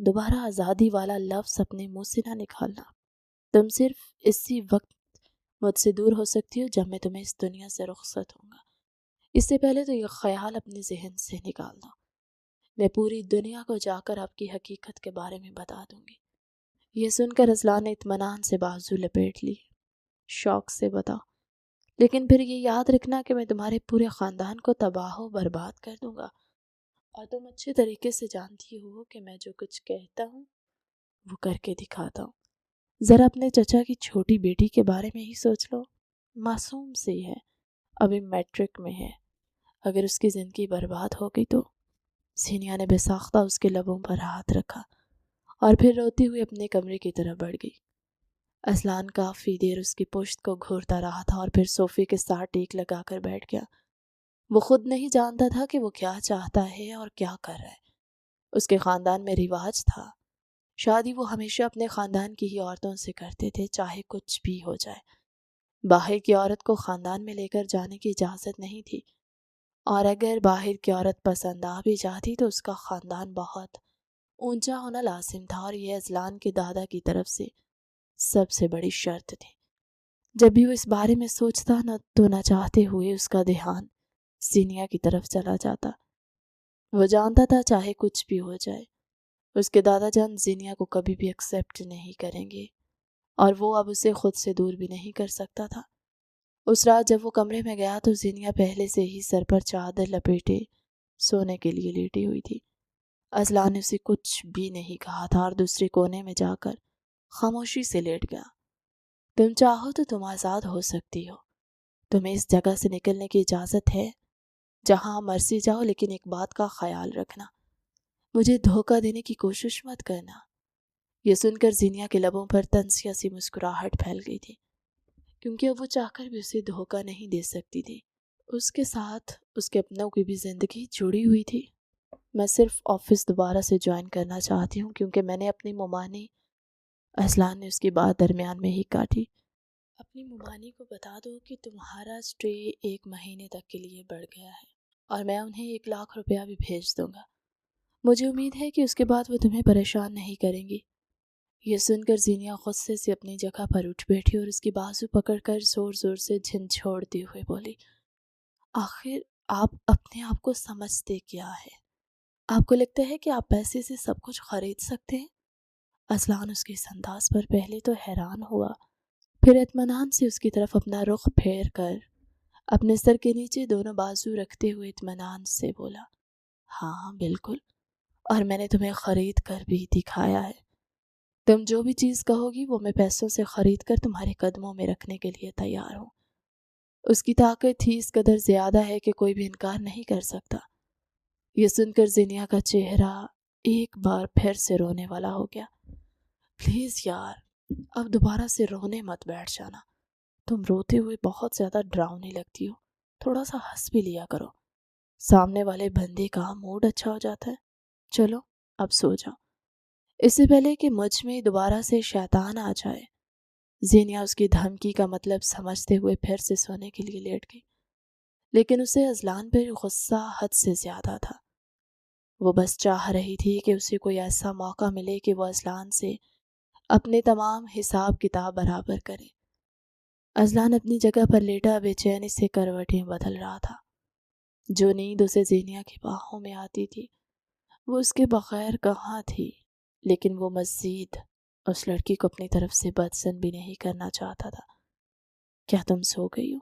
دوبارہ آزادی والا لفظ اپنے منہ سے نہ نکالنا، تم صرف اسی وقت مجھ سے دور ہو سکتی ہو جب میں تمہیں اس دنیا سے رخصت ہوں گا۔ اس سے پہلے تو یہ خیال اپنے ذہن سے نکال دو، میں پوری دنیا کو جا کر آپ کی حقیقت کے بارے میں بتا دوں گی۔ یہ سن کر اذلان نے اطمینان سے بازو لپیٹ لی۔ شوق سے بتاؤ، لیکن پھر یہ یاد رکھنا کہ میں تمہارے پورے خاندان کو تباہ و برباد کر دوں گا، اور تم اچھے طریقے سے جانتی ہو کہ میں جو کچھ کہتا ہوں وہ کر کے دکھاتا ہوں۔ ذرا اپنے چچا کی چھوٹی بیٹی کے بارے میں ہی سوچ لو، معصوم سی ہے، ابھی میٹرک میں ہے، اگر اس کی زندگی برباد ہو گئی تو؟ زینیا نے بے ساختہ اس کے لبوں پر ہاتھ رکھا اور پھر روتی ہوئی اپنے کمرے کی طرف بڑھ گئی۔ اذلان کافی دیر اس کی پشت کو گھورتا رہا تھا اور پھر صوفے کے ساتھ ٹیک لگا کر بیٹھ گیا۔ وہ خود نہیں جانتا تھا کہ وہ کیا چاہتا ہے اور کیا کر رہا ہے۔ اس کے خاندان میں رواج تھا، شادی وہ ہمیشہ اپنے خاندان کی ہی عورتوں سے کرتے تھے، چاہے کچھ بھی ہو جائے۔ باہر کی عورت کو خاندان میں لے کر جانے کی اجازت نہیں تھی، اور اگر باہر کی عورت پسند آ بھی جاتی تو اس کا خاندان بہت اونچا ہونا لازم تھا، اور یہ اذلان کے دادا کی طرف سے سب سے بڑی شرط تھی۔ جب بھی وہ اس بارے میں سوچتا تو نہ چاہتے ہوئے اس کا دھیان زینیا کی طرف چلا جاتا۔ وہ جانتا تھا چاہے کچھ بھی ہو جائے، اس کے دادا جان زینیا کو کبھی بھی ایکسیپٹ نہیں کریں گے، اور وہ اب اسے خود سے دور بھی نہیں کر سکتا تھا۔ اس رات جب وہ کمرے میں گیا تو زینیا پہلے سے ہی سر پر چادر لپیٹے سونے کے لیے لیٹی ہوئی تھی۔ اذلان نے اسے کچھ بھی نہیں کہا تھا اور دوسرے کونے میں جا کر خاموشی سے لیٹ گیا۔ تم چاہو تو تم آزاد ہو سکتی ہو، تمہیں اس جگہ سے نکلنے کی اجازت ہے، جہاں مرضی جاؤ، لیکن ایک بات کا خیال رکھنا، مجھے دھوکہ دینے کی کوشش مت کرنا۔ یہ سن کر زینیا کے لبوں پر طنزیہ سی مسکراہٹ پھیل گئی تھی، کیونکہ اب وہ چاہ کر بھی اسے دھوکہ نہیں دے سکتی تھی۔ اس کے ساتھ اس کے اپنوں کی بھی زندگی جڑی ہوئی تھی۔ میں صرف آفس دوبارہ سے جوائن کرنا چاہتی ہوں کیونکہ میں نے اپنی ممانی، اذلان نے اس کی بات درمیان میں ہی کاٹی، اپنی ممانی کو بتا دو کہ تمہارا اسٹے 1 مہینے تک کے لیے بڑھ گیا ہے، اور میں انہیں 1,00,000 روپیہ بھی بھیج دوں گا۔ مجھے امید ہے کہ اس کے بعد وہ تمہیں پریشان نہیں کریں گی۔ یہ سن کر زینیا غصے سے اپنی جگہ پر اٹھ بیٹھی اور اس کی بازو پکڑ کر زور زور سے جھنجھوڑتے ہوئے بولی، آخر آپ اپنے آپ کو سمجھتے کیا ہے؟ آپ کو لگتا ہے کہ آپ پیسے سے سب کچھ خرید سکتے ہیں؟ اذلان اس کے اس انداز پر پہلے تو حیران ہوا، پھر اطمینان سے اس کی طرف اپنا رخ پھیر کر اپنے سر کے نیچے دونوں بازو رکھتے ہوئے اطمینان سے بولا، ہاں بالکل، اور میں نے تمہیں خرید کر بھی دکھایا ہے۔ تم جو بھی چیز کہو گی وہ میں پیسوں سے خرید کر تمہارے قدموں میں رکھنے کے لیے تیار ہوں۔ اس کی طاقت ہی اس قدر زیادہ ہے کہ کوئی بھی انکار نہیں کر سکتا۔ یہ سن کر زینیا کا چہرہ ایک بار پھر سے رونے والا ہو گیا۔ پلیز یار، اب دوبارہ سے رونے مت بیٹھ جانا، تم روتے ہوئے بہت زیادہ ڈراؤنی لگتی ہو، تھوڑا سا ہنس بھی لیا کرو، سامنے والے بندے کا موڈ اچھا ہو جاتا ہے۔ چلو اب سو جاؤ، اس سے پہلے کہ مجھ میں دوبارہ سے شیطان آ جائے۔ زینیا اس کی دھمکی کا مطلب سمجھتے ہوئے پھر سے سونے کے لیے لیٹ گئی، لیکن اسے اذلان پر غصہ حد سے زیادہ تھا۔ وہ بس چاہ رہی تھی کہ اسے کوئی ایسا موقع ملے کہ وہ اذلان سے اپنے تمام حساب کتاب برابر کرے۔ اذلان اپنی جگہ پر لیٹا بے چینی سے کروٹیں بدل رہا تھا۔ جو نیند اسے زینیا کی باہوں میں آتی تھی وہ اس کے بغیر کہاں تھی، لیکن وہ مزید اس لڑکی کو اپنی طرف سے بدزن بھی نہیں کرنا چاہتا تھا۔ کیا تم سو گئی ہو؟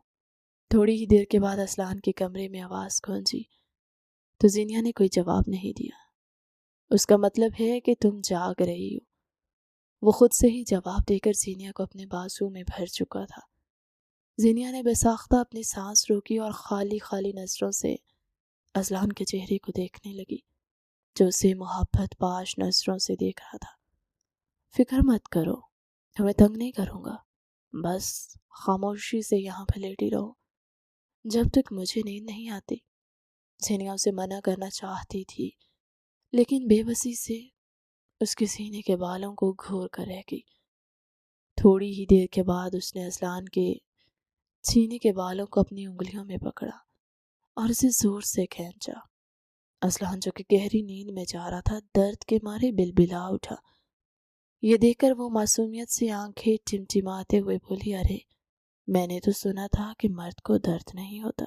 تھوڑی ہی دیر کے بعد اذلان کے کمرے میں آواز گونجی تو زینیا نے کوئی جواب نہیں دیا۔ اس کا مطلب ہے کہ تم جاگ رہی ہو، وہ خود سے ہی جواب دے کر زینیا کو اپنے بازو میں بھر چکا تھا۔ زینیا نے بے ساختہ اپنی سانس روکی اور خالی خالی نظروں سے اذلان کے چہرے کو دیکھنے لگی، جو اسے محبت پاش نظروں سے دیکھ رہا تھا۔ فکر مت کرو، تمہیں تنگ نہیں کروں گا، بس خاموشی سے یہاں پہ لیٹی رہو جب تک مجھے نیند نہیں آتی۔ زینیا اسے منع کرنا چاہتی تھی، لیکن بے بسی سے اس کے سینے کے بالوں کو گھور کر رہ گئی۔ تھوڑی ہی دیر کے بعد اس نے اذلان کے سینے کے بالوں کو اپنی انگلیوں میں پکڑا اور اسے زور سے کھینچا۔ اذلان جو کہ گہری نیند میں جا رہا تھا درد کے مارے بلبلا اٹھا۔ یہ دیکھ کر وہ معصومیت سے آنکھیں ٹمٹماتے ہوئے بولی، ارے میں نے تو سنا تھا کہ مرد کو درد نہیں ہوتا۔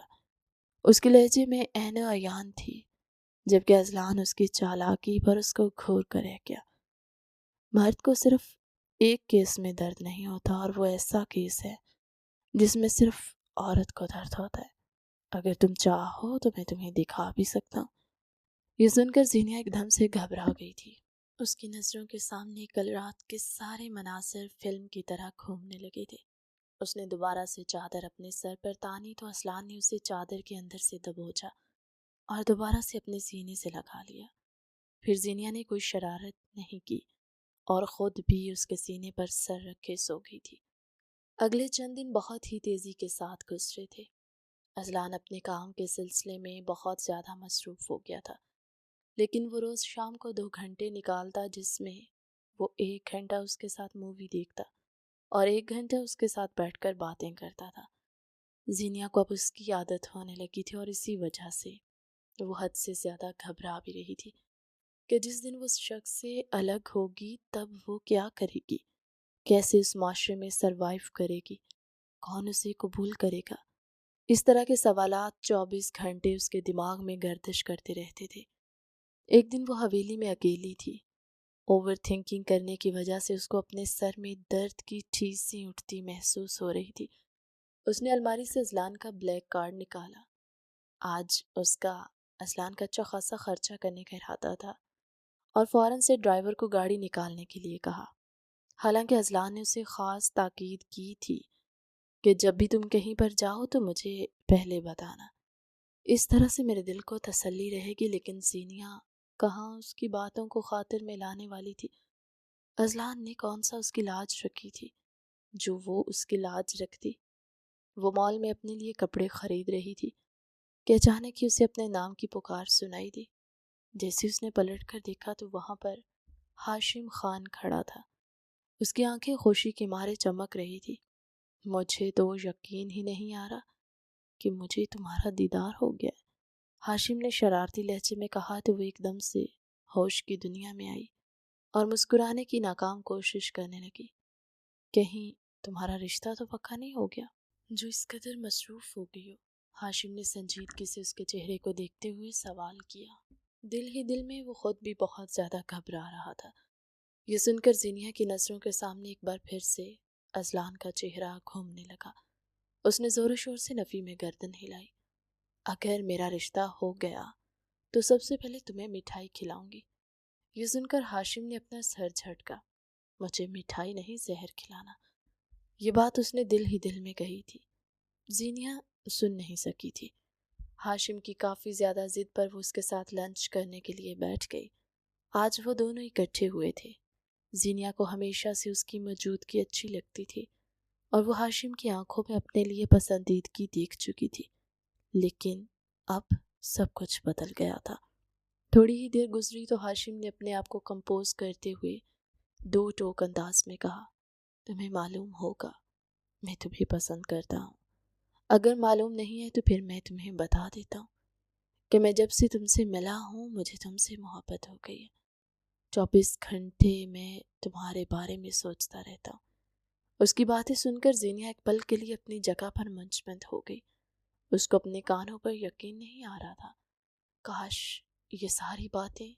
اس کے لہجے میں عین عیان تھی، جبکہ اذلان اس کی چالاکی پر اس کو گھور کر رہ گیا۔ مرد کو صرف ایک کیس میں درد نہیں ہوتا، اور وہ ایسا کیس ہے جس میں صرف عورت کو درد ہوتا ہے۔ اگر تم چاہو تو میں تمہیں دکھا بھی سکتا ہوں۔ یہ سن کر زینیا ایک دم سے گھبرا گئی تھی۔ اس کی نظروں کے سامنے کل رات کے سارے مناظر فلم کی طرح گھومنے لگے تھے۔ اس نے دوبارہ سے چادر اپنے سر پر تانی تو اذلان نے اسے چادر کے اندر سے دبوچا اور دوبارہ سے اپنے سینے سے لگا لیا۔ پھر زینیا نے کوئی شرارت نہیں کی اور خود بھی اس کے سینے پر سر رکھے سو گئی تھی۔ اگلے چند دن بہت ہی تیزی کے ساتھ گزرے تھے۔ اذلان اپنے کام کے سلسلے میں بہت زیادہ مصروف ہو گیا تھا، لیکن وہ روز شام کو 2 گھنٹے نکالتا جس میں وہ 1 گھنٹہ اس کے ساتھ مووی دیکھتا اور 1 گھنٹہ اس کے ساتھ بیٹھ کر باتیں کرتا تھا۔ زینیا کو اب اس کی عادت ہونے لگی تھی، اور اسی وجہ سے وہ حد سے زیادہ گھبرا بھی رہی تھی کہ جس دن وہ اس شخص سے الگ ہوگی تب وہ کیا کرے گی، کیسے اس معاشرے میں سروائیو کرے گی، کون اسے قبول کرے گا۔ اس طرح کے سوالات 24 گھنٹے اس کے دماغ میں گردش کرتے رہتے تھے۔ ایک دن وہ حویلی میں اکیلی تھی۔ اوور تھنکنگ کرنے کی وجہ سے اس کو اپنے سر میں درد کی ٹھیسیں اٹھتی محسوس ہو رہی تھی۔ اس نے الماری سے اذلان کا بلیک کارڈ نکالا۔ آج اس کا اذلان کا اچھا خاصا خرچہ کرنے کا ارادہ تھا، اور فوراً سے ڈرائیور کو گاڑی نکالنے کے لیے کہا۔ حالانکہ اذلان نے اسے خاص تاکید کی تھی کہ جب بھی تم کہیں پر جاؤ تو مجھے پہلے بتانا، اس طرح سے میرے دل کو تسلی رہے گی، لیکن زینیا کہاں اس کی باتوں کو خاطر میں لانے والی تھی۔ اذلان نے کون سا اس کی لاج رکھی تھی جو وہ اس کی لاج رکھتی۔ وہ مال میں اپنے لیے کپڑے خرید رہی تھی کہ اچانک ہی اسے اپنے نام کی پکار سنائی دی۔ جیسے اس نے پلٹ کر دیکھا تو وہاں پر ہاشم خان کھڑا تھا۔ اس کی آنکھیں خوشی کے مارے چمک رہی تھی۔ مجھے تو یقین ہی نہیں آ رہا کہ مجھے تمہارا دیدار ہو گیا ہے، ہاشم نے شرارتی لہجے میں کہا تو وہ ایک دم سے ہوش کی دنیا میں آئی اور مسکرانے کی ناکام کوشش کرنے لگی۔ کہیں تمہارا رشتہ تو پکا نہیں ہو گیا جو اس قدر مصروف ہو گئی ہو؟ ہاشم نے سنجیدگی سے اس کے چہرے کو دیکھتے ہوئے سوال کیا۔ دل ہی دل میں وہ خود بھی بہت زیادہ گھبرا رہا تھا۔ یہ سن کر زینیا کی نظروں کے سامنے ایک بار پھر سے اذلان کا چہرہ گھومنے لگا۔ اس نے زور و شور سے نفی میں گردن ہلائی۔ اگر میرا رشتہ ہو گیا تو سب سے پہلے تمہیں مٹھائی کھلاؤں گی۔ یہ سن کر ہاشم نے اپنا سر جھٹکا۔ مجھے مٹھائی نہیں زہر کھلانا۔ یہ بات اس نے دل ہی دل میں کہی تھی۔ زینیا سن نہیں سکی تھی۔ ہاشم کی کافی زیادہ ضد پر وہ اس کے ساتھ لنچ کرنے کے لیے بیٹھ گئی۔ آج وہ دونوں اکٹھے ہوئے تھے۔ زینیا کو ہمیشہ سے اس کی موجودگی اچھی لگتی تھی، اور وہ ہاشم کی آنکھوں میں اپنے لیے پسندیدگی دیکھ چکی تھی، لیکن اب سب کچھ بدل گیا تھا۔ تھوڑی ہی دیر گزری تو ہاشم نے اپنے آپ کو کمپوز کرتے ہوئے 2 ٹوک انداز میں کہا، تمہیں معلوم ہوگا میں تمہیں پسند کرتا ہوں. اگر معلوم نہیں ہے تو پھر میں تمہیں بتا دیتا ہوں کہ میں جب سے تم سے ملا ہوں مجھے تم سے محبت ہو گئی ہے. 24 گھنٹے میں تمہارے بارے میں سوچتا رہتا ہوں. اس کی باتیں سن کر زینیا ایک پل کے لیے اپنی جگہ پر منجمد ہو گئی. اس کو اپنے کانوں پر یقین نہیں آ رہا تھا. کاش یہ ساری باتیں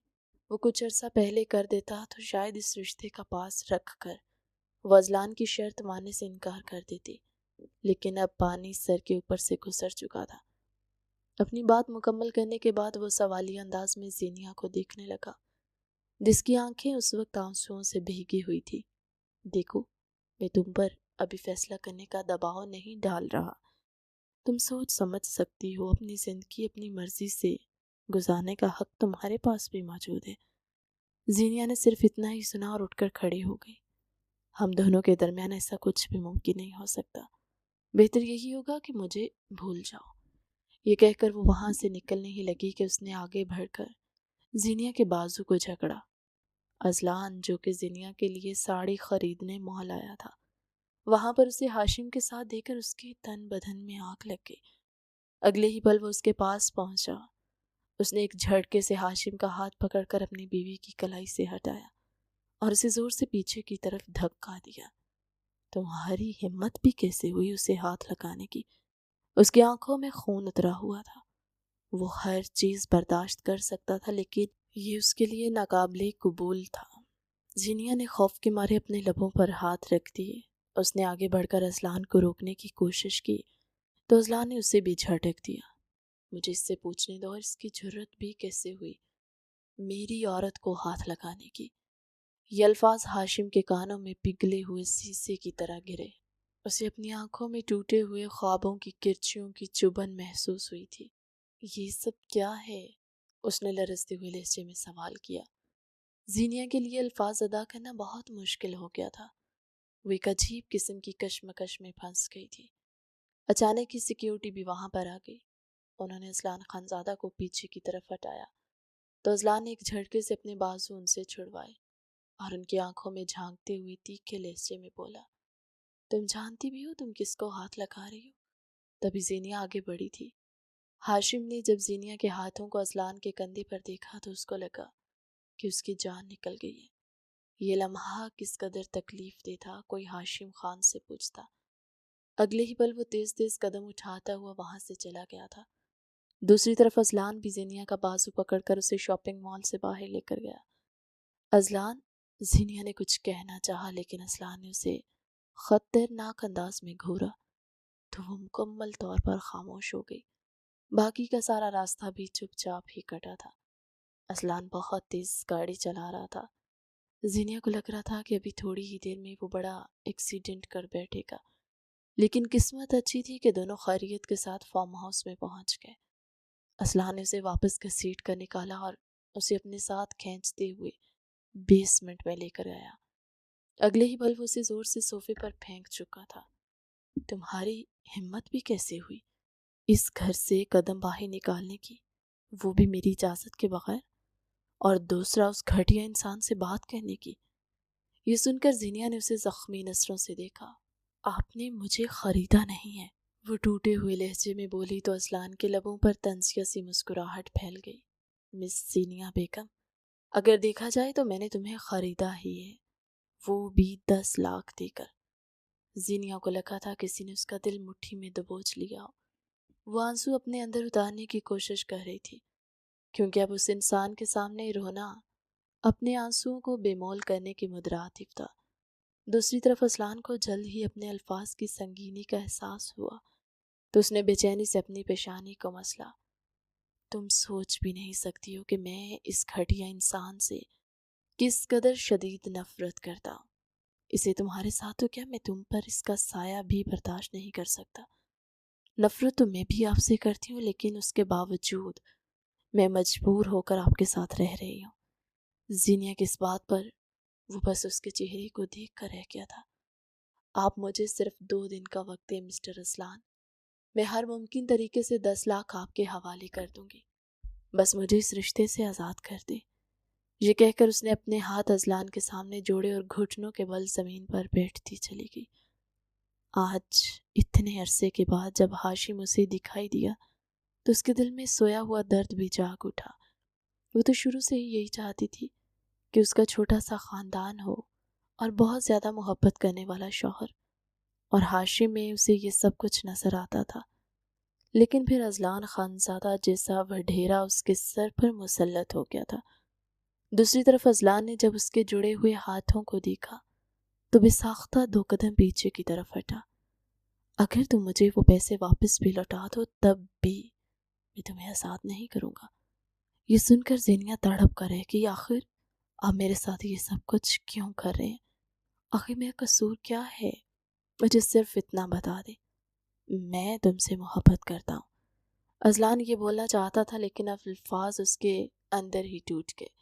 وہ کچھ عرصہ پہلے کر دیتا تو شاید اس رشتے کا پاس رکھ کر وہ اذلان کی شرط ماننے سے انکار کر دیتی. لیکن اب پانی سر کے اوپر سے گزر چکا تھا. اپنی بات مکمل کرنے کے بعد وہ سوالیہ انداز میں زینیا کو دیکھنے لگا جس کی آنکھیں اس وقت آنسوؤں سے بھیگی ہوئی تھی. دیکھو میں تم پر ابھی فیصلہ کرنے کا دباؤ نہیں ڈال رہا. تم سوچ سمجھ سکتی ہو. اپنی زندگی اپنی مرضی سے گزارنے کا حق تمہارے پاس بھی موجود ہے. زینیا نے صرف اتنا ہی سنا اور اٹھ کر کھڑی ہو گئی. ہم دونوں کے درمیان ایسا کچھ بھی ممکن نہیں ہو سکتا. بہتر یہی ہوگا کہ مجھے بھول جاؤ. یہ کہہ کر وہ وہاں سے نکلنے ہی لگی کہ اس نے آگے بڑھ کر زینیا کے بازو کو جھگڑا. اذلان جو کہ زینیا کے لیے ساڑی خریدنے مال آیا تھا وہاں پر اسے ہاشم کے ساتھ دیکھ کر اس کے تن بدن میں آگ لگ گئی. اگلے ہی پل وہ اس کے پاس پہنچا. اس نے ایک جھٹکے سے ہاشم کا ہاتھ پکڑ کر اپنی بیوی کی کلائی سے ہٹایا اور اسے زور سے پیچھے کی طرف دھکا دیا. تمہاری ہمت بھی کیسے ہوئی اسے ہاتھ لگانے کی؟ اس کی آنکھوں میں خون اترا ہوا تھا. وہ ہر چیز برداشت کر سکتا تھا لیکن یہ اس کے لیے ناقابل قبول تھا. زینیا نے خوف کے مارے اپنے لبوں پر ہاتھ رکھ دیے. اس نے آگے بڑھ کر اذلان کو روکنے کی کوشش کی تو اذلان نے اسے بھی جھٹک دیا. مجھے اس سے پوچھنے دو اور اس کی جرت بھی کیسے ہوئی میری عورت کو ہاتھ لگانے کی. یہ الفاظ ہاشم کے کانوں میں پگھلے ہوئے سیسے کی طرح گرے. اسے اپنی آنکھوں میں ٹوٹے ہوئے خوابوں کی کرچیوں کی چبھن محسوس ہوئی تھی. یہ سب کیا ہے؟ اس نے لرزتے ہوئے لہجے میں سوال کیا. زینیا کے لیے الفاظ ادا کرنا بہت مشکل ہو گیا تھا. وہ ایک عجیب قسم کی کشمکش میں پھنس گئی تھی. اچانک ہی سیکیورٹی بھی وہاں پر آ گئی. انہوں نے اذلان خانزادہ کو پیچھے کی طرف ہٹایا تو اذلان نے ایک جھٹکے سے اپنے بازو ان سے چھڑوائے اور ان کی آنکھوں میں جھانکتے ہوئے تیکھے لہجے میں بولا تم جانتی بھی ہو تم کس کو ہاتھ لگا رہی ہو؟ تبھی زینیا آگے بڑھی تھی. ہاشم نے جب زینیا کے ہاتھوں کو اذلان کے کندھے پر دیکھا تو اس کو لگا کہ اس کی جان نکل گئی ہے. یہ لمحہ کس قدر تکلیف دہ تھا کوئی ہاشم خان سے پوچھتا. اگلے ہی پل وہ تیز تیز قدم اٹھاتا ہوا وہاں سے چلا گیا تھا. دوسری طرف اذلان بھی زینیا کا بازو پکڑ کر اسے شاپنگ مال سے باہر لے کر گیا. اذلان زینیا نے کچھ کہنا چاہا لیکن اذلان نے اسے خطرناک انداز میں گھورا تو وہ مکمل طور پر خاموش ہو گئی. باقی کا سارا راستہ بھی چپ چاپ ہی کٹا تھا. اذلان بہت تیز گاڑی چلا رہا تھا. زینیا کو لگ رہا تھا کہ ابھی تھوڑی ہی دیر میں وہ بڑا ایکسیڈنٹ کر بیٹھے گا لیکن قسمت اچھی تھی کہ دونوں خیریت کے ساتھ فارم ہاؤس میں پہنچ گئے. اذلان نے اسے واپس گھسیٹ کر نکالا اور اسے اپنے ساتھ کھینچتے ہوئے بیسمنٹ میں لے کر آیا. اگلے ہی پل وہ اسے زور سے صوفے پر پھینک چکا تھا. تمہاری ہمت بھی کیسے ہوئی اس گھر سے قدم باہر نکالنے کی وہ بھی میری اجازت کے بغیر اور دوسرا اس گھٹیا انسان سے بات کرنے کی؟ یہ سن کر زینیا نے اسے زخمی نظروں سے دیکھا. آپ نے مجھے خریدا نہیں ہے وہ ٹوٹے ہوئے لہجے میں بولی تو اذلان کے لبوں پر طنزیہ سی مسکراہٹ پھیل گئی. مس زینیا بیگم اگر دیکھا جائے تو میں نے تمہیں خریدا ہی ہے وہ بھی 10 لاکھ دے کر. زینیا کو لگا تھا کسی نے اس کا دل مٹھی میں دبوچ لیا. وہ آنسو اپنے اندر اتارنے کی کوشش کر رہی تھی کیونکہ اب اس انسان کے سامنے رونا اپنے آنسوؤں کو بے مول کرنے کے مترادف تھا. دوسری طرف اذلان کو جلد ہی اپنے الفاظ کی سنگینی کا احساس ہوا تو اس نے بے چینی سے اپنی پیشانی کو مسلا. تم سوچ بھی نہیں سکتی ہو کہ میں اس گھٹیا انسان سے کس قدر شدید نفرت کرتا ہوں. اسے تمہارے ساتھ تو کیا میں تم پر اس کا سایہ بھی برداشت نہیں کر سکتا. نفرت تو میں بھی آپ سے کرتی ہوں لیکن اس کے باوجود میں مجبور ہو کر آپ کے ساتھ رہ رہی ہوں. زینیا کی اس بات پر وہ بس اس کے چہرے کو دیکھ کر رہ گیا تھا. آپ مجھے صرف 2 دن کا وقت دیں مسٹر اذلان. میں ہر ممکن طریقے سے 10 لاکھ آپ کے حوالے کر دوں گی. بس مجھے اس رشتے سے آزاد کر دیں. یہ کہہ کر اس نے اپنے ہاتھ اذلان کے سامنے جوڑے اور گھٹنوں کے بل زمین پر بیٹھتی چلی گئی۔ آج اتنے عرصے کے بعد جب ہاشم اسے دکھائی دیا تو اس کے دل میں سویا ہوا درد بھی جاگ اٹھا۔ وہ تو شروع سے ہی یہی چاہتی تھی کہ اس کا چھوٹا سا خاندان ہو اور بہت زیادہ محبت کرنے والا شوہر، اور ہاشم میں اسے یہ سب کچھ نظر آتا تھا۔ لیکن پھر اذلان خانزادہ جیسا وڈھیرا اس کے سر پر مسلط ہو گیا تھا۔ دوسری طرف اذلان نے جب اس کے جڑے ہوئے ہاتھوں کو دیکھا تو بے ساختہ 2 قدم پیچھے کی طرف ہٹا۔ اگر تم مجھے وہ پیسے واپس بھی لوٹا دو تب بھی میں تمہیں آزاد نہیں کروں گا۔ یہ سن کر زینیہ تڑپ کر رہ گئی، آخر آپ میرے ساتھ یہ سب کچھ کیوں کر رہے ہیں؟ آخر میرا قصور کیا ہے؟ مجھے صرف اتنا بتا دے، میں تم سے محبت کرتا ہوں۔ اذلان یہ بولنا چاہتا تھا لیکن اب الفاظ اس کے اندر ہی ٹوٹ گئے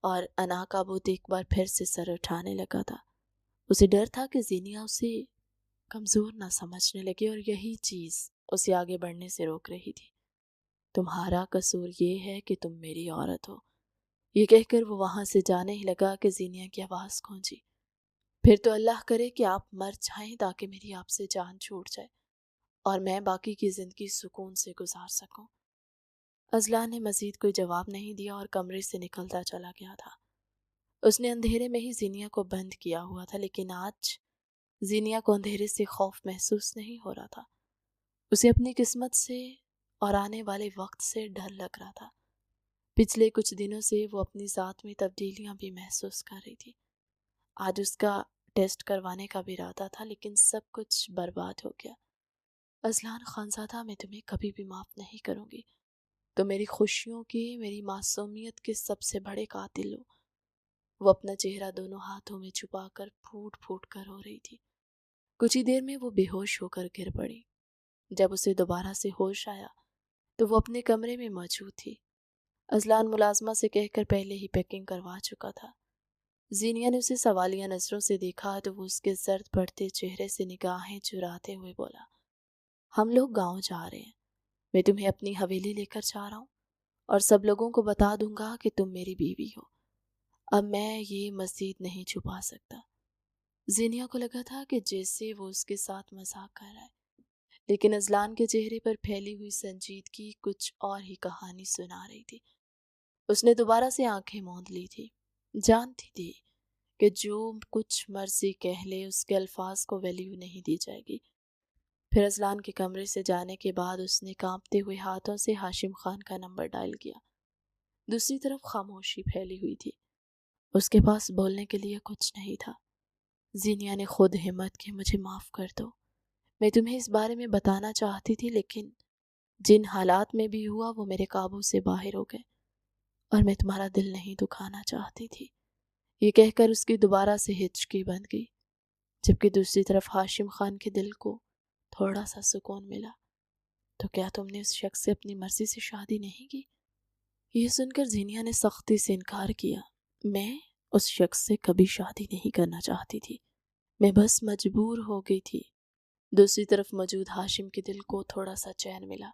اور انا کا بت ایک بار پھر سے سر اٹھانے لگا تھا۔ اسے ڈر تھا کہ زینیہ اسے کمزور نہ سمجھنے لگے اور یہی چیز اسے آگے بڑھنے سے روک رہی تھی۔ تمہارا قصور یہ ہے کہ تم میری عورت ہو، یہ کہہ کر وہ وہاں سے جانے ہی لگا کہ زینیہ کی آواز گونجی، پھر تو اللہ کرے کہ آپ مر جائیں تاکہ میری آپ سے جان چھوٹ جائے اور میں باقی کی زندگی سکون سے گزار سکوں۔ اذلان نے مزید کوئی جواب نہیں دیا اور کمرے سے نکلتا چلا گیا تھا۔ اس نے اندھیرے میں ہی زینیہ کو بند کیا ہوا تھا، لیکن آج زینیہ کو اندھیرے سے خوف محسوس نہیں ہو رہا تھا۔ اسے اپنی قسمت سے اور آنے والے وقت سے ڈر لگ رہا تھا۔ پچھلے کچھ دنوں سے وہ اپنی ذات میں تبدیلیاں بھی محسوس کر رہی تھی۔ آج اس کا ٹیسٹ کروانے کا بھی ارادہ تھا لیکن سب کچھ برباد ہو گیا۔ اذلان خانزادہ، میں تمہیں کبھی بھی معاف نہیں کروں گی۔ تو میری خوشیوں کی، میری معصومیت کے سب سے بڑے قاتل ہو۔ وہ اپنا چہرہ دونوں ہاتھوں میں چھپا کر پھوٹ پھوٹ کر رو رہی تھی۔ کچھ ہی دیر میں وہ بے ہوش ہو کر گر پڑی۔ جب اسے دوبارہ سے ہوش آیا تو وہ اپنے کمرے میں موجود تھی۔ اذلان ملازمہ سے کہہ کر پہلے ہی پیکنگ کروا چکا تھا۔ زینیہ نے اسے سوالیہ نظروں سے دیکھا تو وہ اس کے زرد پڑتے چہرے سے نگاہیں چراتے ہوئے بولا، ہم لوگ گاؤں جا رہے ہیں، میں تمہیں اپنی حویلی لے کر جا رہا ہوں اور سب لوگوں کو بتا دوں گا کہ تم میری بیوی ہو۔ اب میں یہ مزید نہیں چھپا سکتا۔ زینیہ کو لگا تھا کہ جیسے وہ اس کے ساتھ مذاق کر رہا ہے، لیکن اذلان کے چہرے پر پھیلی ہوئی سنجیدگی کچھ اور ہی کہانی سنا رہی تھی۔ اس نے دوبارہ سے آنکھیں موند لی تھی، جانتی تھی کہ جو کچھ مرضی کہہ لے اس کے الفاظ کو ویلیو نہیں دی جائے گی۔ پھر اذلان کے کمرے سے جانے کے بعد اس نے کانپتے ہوئے ہاتھوں سے ہاشم خان کا نمبر ڈائل کیا۔ دوسری طرف خاموشی پھیلی ہوئی تھی، اس کے پاس بولنے کے لیے کچھ نہیں تھا۔ زینیہ نے خود ہمت کی، مجھے معاف کر دو، میں تمہیں اس بارے میں بتانا چاہتی تھی لیکن جن حالات میں بھی ہوا وہ میرے قابو سے باہر ہو گئے اور میں تمہارا دل نہیں دکھانا چاہتی تھی۔ یہ کہہ کر اس کی دوبارہ سے ہچکی بند گئی، جبکہ دوسری طرف ہاشم خان کے دل کو تھوڑا سا سکون ملا۔ تو کیا تم نے اس شخص سے اپنی مرضی سے شادی نہیں کی؟ یہ سن کر زینیہ نے سختی سے انکار کیا، میں اس شخص سے کبھی شادی نہیں کرنا چاہتی تھی، میں بس مجبور ہو گئی تھی۔ دوسری طرف موجود ہاشم کے دل کو تھوڑا سا چین ملا۔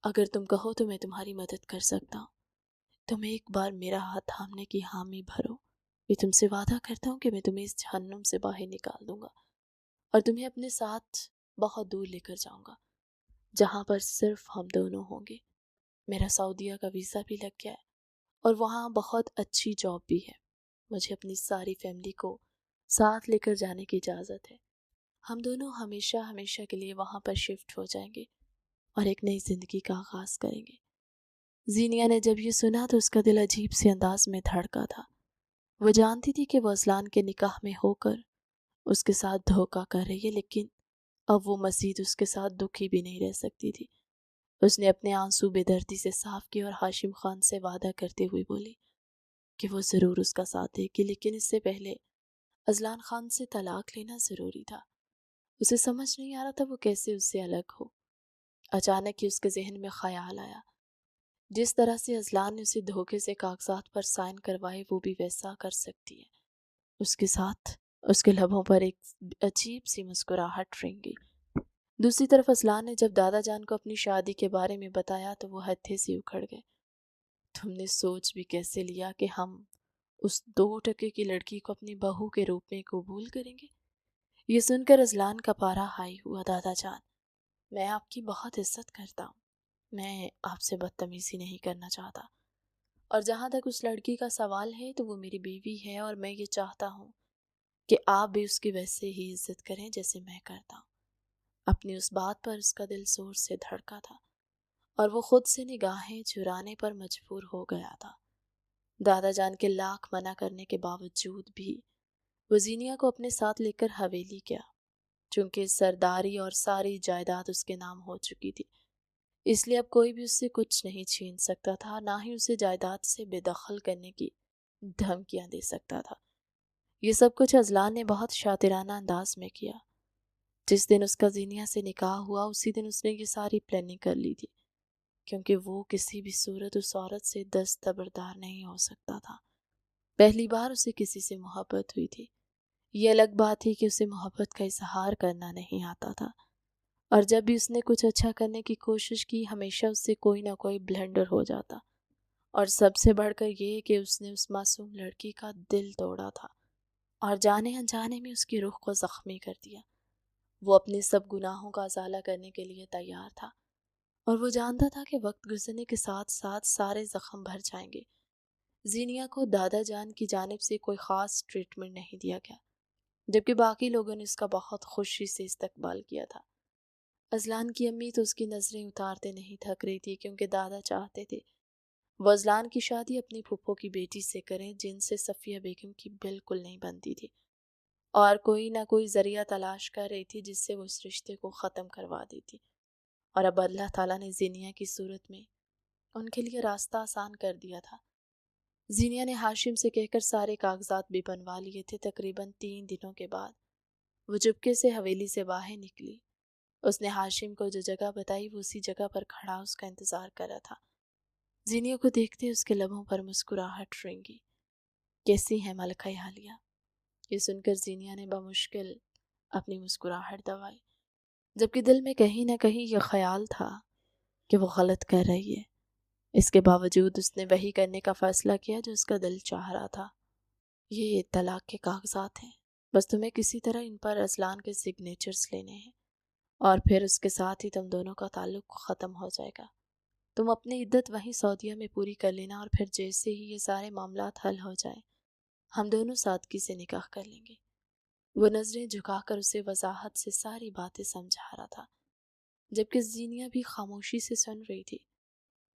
اگر تم کہو تو میں تمہاری مدد کر سکتا ہوں، تم ایک بار میرا ہاتھ تھامنے کی حامی بھرو، میں تم سے وعدہ کرتا ہوں کہ میں تمہیں اس جہنم سے باہر نکال دوں گا اور تمہیں اپنے ساتھ بہت دور لے کر جاؤں گا جہاں پر صرف ہم دونوں ہوں گے۔ میرا سعودیہ کا ویزا بھی لگ گیا ہے اور وہاں بہت اچھی جاب بھی ہے، مجھے اپنی ساری فیملی کو ساتھ لے کر جانے کی اجازت ہے۔ ہم دونوں ہمیشہ ہمیشہ کے لیے وہاں پر شفٹ ہو جائیں گے اور ایک نئی زندگی کا آغاز کریں گے۔ زینیہ نے جب یہ سنا تو اس کا دل عجیب سے انداز میں دھڑکا تھا۔ وہ جانتی تھی کہ وہ اذلان کے نکاح میں ہو کر اس کے ساتھ دھوکہ کر رہی ہے، لیکن اب وہ مزید اس کے ساتھ دکھی بھی نہیں رہ سکتی تھی۔ اس نے اپنے آنسو بے دردی سے صاف کیے اور ہاشم خان سے وعدہ کرتے ہوئے بولی کہ وہ ضرور اس کا ساتھ دے گی، لیکن اس سے پہلے اذلان خان سے طلاق لینا ضروری تھا۔ اسے سمجھ نہیں آ رہا تھا وہ کیسے اس سے الگ ہو۔ اچانک ہی اس کے ذہن میں خیال آیا، جس طرح سے اذلان نے اسے دھوکے سے کاغذات پر سائن کروائے وہ بھی ویسا کر سکتی ہے۔ اس کے ساتھ اس کے لبوں پر ایک عجیب سی مسکراہٹ رنگی۔ دوسری طرف اذلان نے جب دادا جان کو اپنی شادی کے بارے میں بتایا تو وہ ہتھے سے اکھڑ گئے۔ تم نے سوچ بھی کیسے لیا کہ ہم اس 2 کی لڑکی کو اپنی بہو کے روپ میں قبول کریں گے؟ یہ سن کر ازلان کا پارا ہائی ہوا۔ دادا جان، میں آپ کی بہت عزت کرتا ہوں، میں آپ سے بدتمیزی نہیں کرنا چاہتا، اور جہاں تک اس لڑکی کا سوال ہے تو وہ میری بیوی ہے، اور میں یہ چاہتا ہوں کہ آپ بھی اس کی ویسے ہی عزت کریں جیسے میں کرتا ہوں۔ اپنی اس بات پر اس کا دل زور سے دھڑکا تھا، اور وہ خود سے نگاہیں چرانے پر مجبور ہو گیا تھا۔ دادا جان کے لاکھ منع کرنے کے باوجود بھی وہ زینیا کو اپنے ساتھ لے کر حویلی گیا، چونکہ سرداری اور ساری جائیداد اس کے نام ہو چکی تھی، اس لیے اب کوئی بھی اس سے کچھ نہیں چھین سکتا تھا، نہ ہی اسے جائیداد سے بے دخل کرنے کی دھمکیاں دے سکتا تھا۔ یہ سب کچھ ازلان نے بہت شاطرانہ انداز میں کیا۔ جس دن اس کا زینیا سے نکاح ہوا اسی دن اس نے یہ ساری پلاننگ کر لی تھی، کیونکہ وہ کسی بھی صورت اس عورت سے دستبردار نہیں ہو سکتا تھا۔ پہلی بار اسے کسی سے محبت ہوئی تھی، یہ الگ بات تھی کہ اسے محبت کا اظہار کرنا نہیں آتا تھا، اور جب بھی اس نے کچھ اچھا کرنے کی کوشش کی ہمیشہ اس سے کوئی نہ کوئی بلنڈر ہو جاتا، اور سب سے بڑھ کر یہ کہ اس نے اس معصوم لڑکی کا دل توڑا تھا اور جانے انجانے میں اس کی روح کو زخمی کر دیا۔ وہ اپنے سب گناہوں کا ازالہ کرنے کے لیے تیار تھا، اور وہ جانتا تھا کہ وقت گزرنے کے ساتھ ساتھ سارے زخم بھر جائیں گے۔ زینیا کو دادا جان کی جانب سے کوئی خاص ٹریٹمنٹ نہیں دیا گیا، جبکہ باقی لوگوں نے اس کا بہت خوشی سے استقبال کیا تھا۔ ازلان کی امی تو اس کی نظریں اتارتے نہیں تھک رہی تھی، کیونکہ دادا چاہتے تھے وہ ازلان کی شادی اپنی پھپھو کی بیٹی سے کریں، جن سے صفیہ بیگم کی بالکل نہیں بنتی تھی، اور کوئی نہ کوئی ذریعہ تلاش کر رہی تھی جس سے وہ اس رشتے کو ختم کروا دیتی، اور اب اللہ تعالیٰ نے زینیا کی صورت میں ان کے لیے راستہ آسان کر دیا تھا۔ زینیا نے ہاشم سے کہہ کر سارے کاغذات بھی بنوا لیے تھے۔ تقریباً 3 دنوں کے بعد وہ چپکے سے حویلی سے باہر نکلی۔ اس نے ہاشم کو جو جگہ بتائی وہ اسی جگہ پر کھڑا اس کا انتظار کر رہا تھا۔ زینیا کو دیکھتے اس کے لبوں پر مسکراہٹ رنگی۔ کیسی ہے ملکہ حالیہ؟ یہ سن کر زینیا نے بمشکل اپنی مسکراہٹ دبائی، جبکہ دل میں کہیں نہ کہیں یہ خیال تھا کہ وہ غلط کر رہی ہے۔ اس کے باوجود اس نے وہی کرنے کا فیصلہ کیا جو اس کا دل چاہ رہا تھا۔ یہ طلاق کے کاغذات ہیں، بس تمہیں کسی طرح ان پر ازلان کے سگنیچرز لینے ہیں، اور پھر اس کے ساتھ ہی تم دونوں کا تعلق ختم ہو جائے گا۔ تم اپنی عدت وہیں سعودیہ میں پوری کر لینا، اور پھر جیسے ہی یہ سارے معاملات حل ہو جائیں ہم دونوں سادگی سے نکاح کر لیں گے۔ وہ نظریں جھکا کر اسے وضاحت سے ساری باتیں سمجھا رہا تھا، جبکہ زینیا بھی خاموشی سے سن رہی تھی۔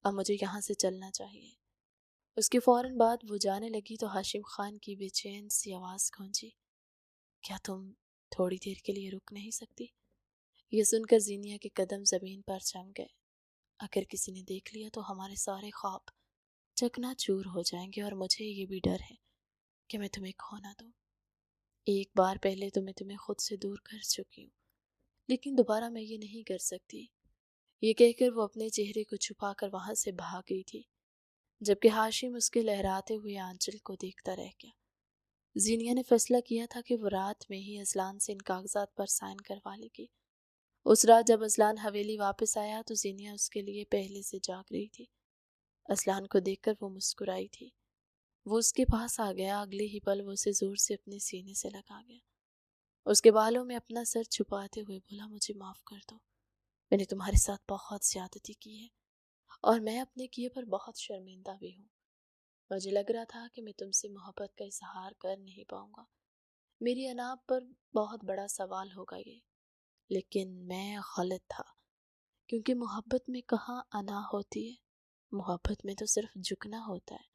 اب مجھے یہاں سے چلنا چاہیے۔ اس کے فوراً بعد وہ جانے لگی تو ہاشم خان کی بے چین سی آواز گونجی، کیا تم تھوڑی دیر کے لیے رک نہیں سکتی؟ یہ سن کر زینیا کے قدم زمین پر جم گئے۔ اگر کسی نے دیکھ لیا تو ہمارے سارے خواب چکنا چور ہو جائیں گے، اور مجھے یہ بھی ڈر ہے کہ میں تمہیں کھو نہ دوں۔ ایک بار پہلے تو میں تمہیں خود سے دور کر چکی ہوں، لیکن دوبارہ میں یہ نہیں کر سکتی۔ یہ کہہ کر وہ اپنے چہرے کو چھپا کر وہاں سے بھاگ گئی تھی، جبکہ ہاشم اس کے لہراتے ہوئے آنچل کو دیکھتا رہ گیا۔ زینیا نے فیصلہ کیا تھا کہ وہ رات میں ہی ازلان سے ان کاغذات پر سائن کروا لے گی۔ اس رات جب ازلان حویلی واپس آیا تو زینیا اس کے لیے پہلے سے جاگ رہی تھی۔ ازلان کو دیکھ کر وہ مسکرائی تھی۔ وہ اس کے پاس آ گیا، اگلے ہی پل وہ اسے زور سے اپنے سینے سے لگا گیا۔ اس کے بالوں میں اپنا سر چھپاتے ہوئے بولا، مجھے معاف کر دو، میں نے تمہارے ساتھ بہت زیادتی کی ہے، اور میں اپنے کیے پر بہت شرمندہ بھی ہوں۔ مجھے لگ رہا تھا کہ میں تم سے محبت کا اظہار کر نہیں پاؤں گا، میری اناپ پر بہت بڑا سوال ہوگا یہ، لیکن میں غلط تھا، کیونکہ محبت میں کہاں انا ہوتی ہے، محبت میں تو صرف جھکنا ہوتا ہے۔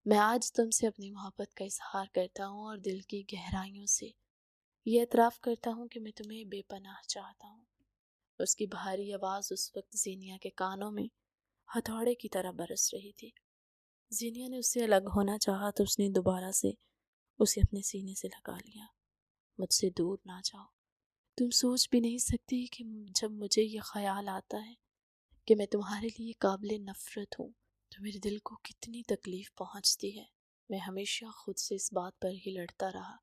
میں آج تم سے اپنی محبت کا اظہار کرتا ہوں، اور دل کی گہرائیوں سے یہ اعتراف کرتا ہوں کہ میں تمہیں بے پناہ چاہتا ہوں۔ اس کی بھاری آواز اس وقت زینیا کے کانوں میں ہتھوڑے کی طرح برس رہی تھی۔ زینیا نے اس سے الگ ہونا چاہا تو اس نے دوبارہ سے اسے اپنے سینے سے لگا لیا۔ مجھ سے دور نہ جاؤ، تم سوچ بھی نہیں سکتی کہ جب مجھے یہ خیال آتا ہے کہ میں تمہارے لیے قابل نفرت ہوں تو میرے دل کو کتنی تکلیف پہنچتی ہے۔ میں ہمیشہ خود سے اس بات پر ہی لڑتا رہا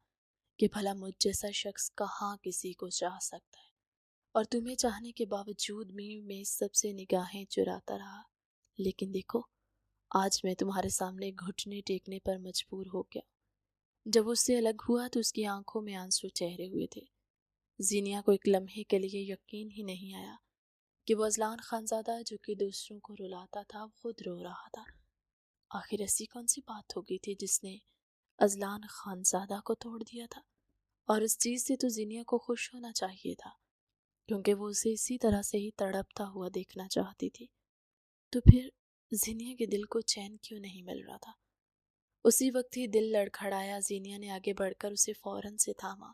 کہ بھلا مجھ جیسا شخص کہاں کسی کو چاہ سکتا ہے، اور تمہیں چاہنے کے باوجود بھی میں سب سے نگاہیں چراتا رہا، لیکن دیکھو آج میں تمہارے سامنے گھٹنے ٹیکنے پر مجبور ہو گیا۔ جب اس سے الگ ہوا تو اس کی آنکھوں میں آنسو چہرے ہوئے تھے۔ زینیا کو ایک لمحے کے لیے یقین ہی نہیں آیا کہ وہ اذلان خانزادہ جو کہ دوسروں کو رلاتا تھا خود رو رہا تھا۔ آخر ایسی کون سی بات ہو گئی تھی جس نے اذلان خانزادہ کو توڑ دیا تھا؟ اور اس چیز سے تو زینیا کو خوش ہونا چاہیے تھا، کیونکہ وہ اسے اسی طرح سے ہی تڑپتا ہوا دیکھنا چاہتی تھی۔ تو پھر زینیا کے دل کو چین کیوں نہیں مل رہا تھا؟ اسی وقت ہی دل لڑکھڑایا۔ زینیا نے آگے بڑھ کر اسے فوراً سے تھاما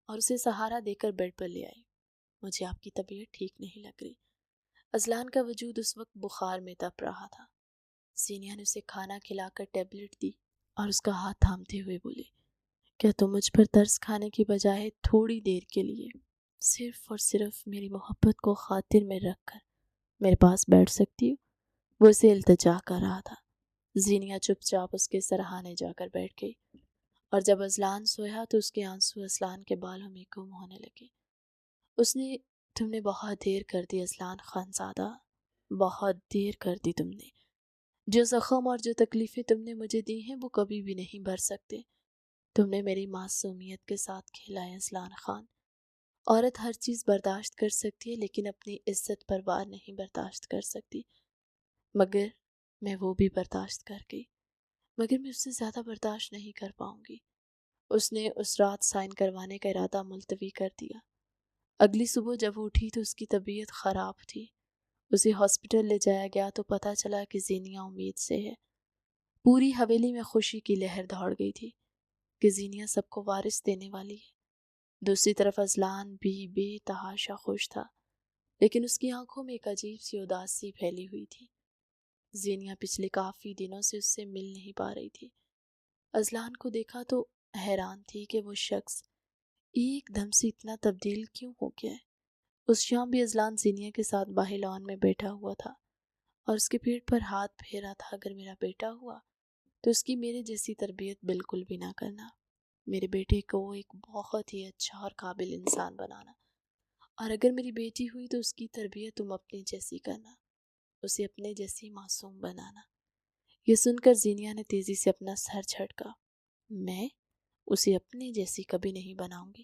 اور اسے سہارا دے کر بیڈ پر لے آئی۔ مجھے آپ کی طبیعت ٹھیک نہیں لگ رہی۔ اذلان کا وجود اس وقت بخار میں تپ رہا تھا۔ زینیا نے اسے کھانا کھلا کر ٹیبلٹ دی اور اس کا ہاتھ تھامتے ہوئے بولی، کیا تم مجھ پر ترس کھانے کی بجائے تھوڑی دیر کے لیے صرف اور صرف میری محبت کو خاطر میں رکھ کر میرے پاس بیٹھ سکتی ہو؟ وہ اسے التجا کر رہا تھا۔ زینیا چپ چاپ اس کے سرہانے جا کر بیٹھ گئی، اور جب اذلان سویا تو اس کے آنسو اذلان کے بالوں میں گم ہونے لگے۔ اس نے، تم نے بہت دیر کر دی اذلان خانزادہ، بہت دیر کر دی تم نے۔ جو زخم اور جو تکلیفیں تم نے مجھے دی ہیں وہ کبھی بھی نہیں بھر سکتے۔ تم نے میری معصومیت کے ساتھ کھیلا ہے اذلان خان۔ عورت ہر چیز برداشت کر سکتی ہے لیکن اپنی عزت پر وار نہیں برداشت کر سکتی، مگر میں وہ بھی برداشت کر گئی، مگر میں اس سے زیادہ برداشت نہیں کر پاؤں گی۔ اس نے اس رات سائن کروانے کا ارادہ ملتوی کر دیا۔ اگلی صبح جب وہ اٹھی تو اس کی طبیعت خراب تھی۔ اسے ہاسپٹل لے جایا گیا تو پتہ چلا کہ زینیا امید سے ہے۔ پوری حویلی میں خوشی کی لہر دوڑ گئی تھی کہ زینیا سب کو وارث دینے والی ہے۔ دوسری طرف اذلان بھی بے تحاشا خوش تھا، لیکن اس کی آنکھوں میں ایک عجیب سی اداسی پھیلی ہوئی تھی۔ زینیا پچھلے کافی دنوں سے اس سے مل نہیں پا رہی تھی۔ اذلان کو دیکھا تو حیران تھی کہ وہ شخص ایک دم سے اتنا تبدیل کیوں ہو گیا ہے۔ اس شام بھی اذلان زینیا کے ساتھ باہر لان میں بیٹھا ہوا تھا اور اس کے پیٹ پر ہاتھ پھیرا تھا، اگر میرا بیٹا ہوا تو اس کی میرے جیسی تربیت بالکل بھی نہ کرنا، میرے بیٹے کو ایک بہت ہی اچھا اور قابل انسان بنانا، اور اگر میری بیٹی ہوئی تو اس کی تربیت تم اپنے جیسی کرنا، اسے اپنے جیسی معصوم بنانا۔ یہ سن کر زینیا نے تیزی سے اپنا سر جھٹکا۔ میں اسے اپنے جیسی کبھی نہیں بناؤں گی،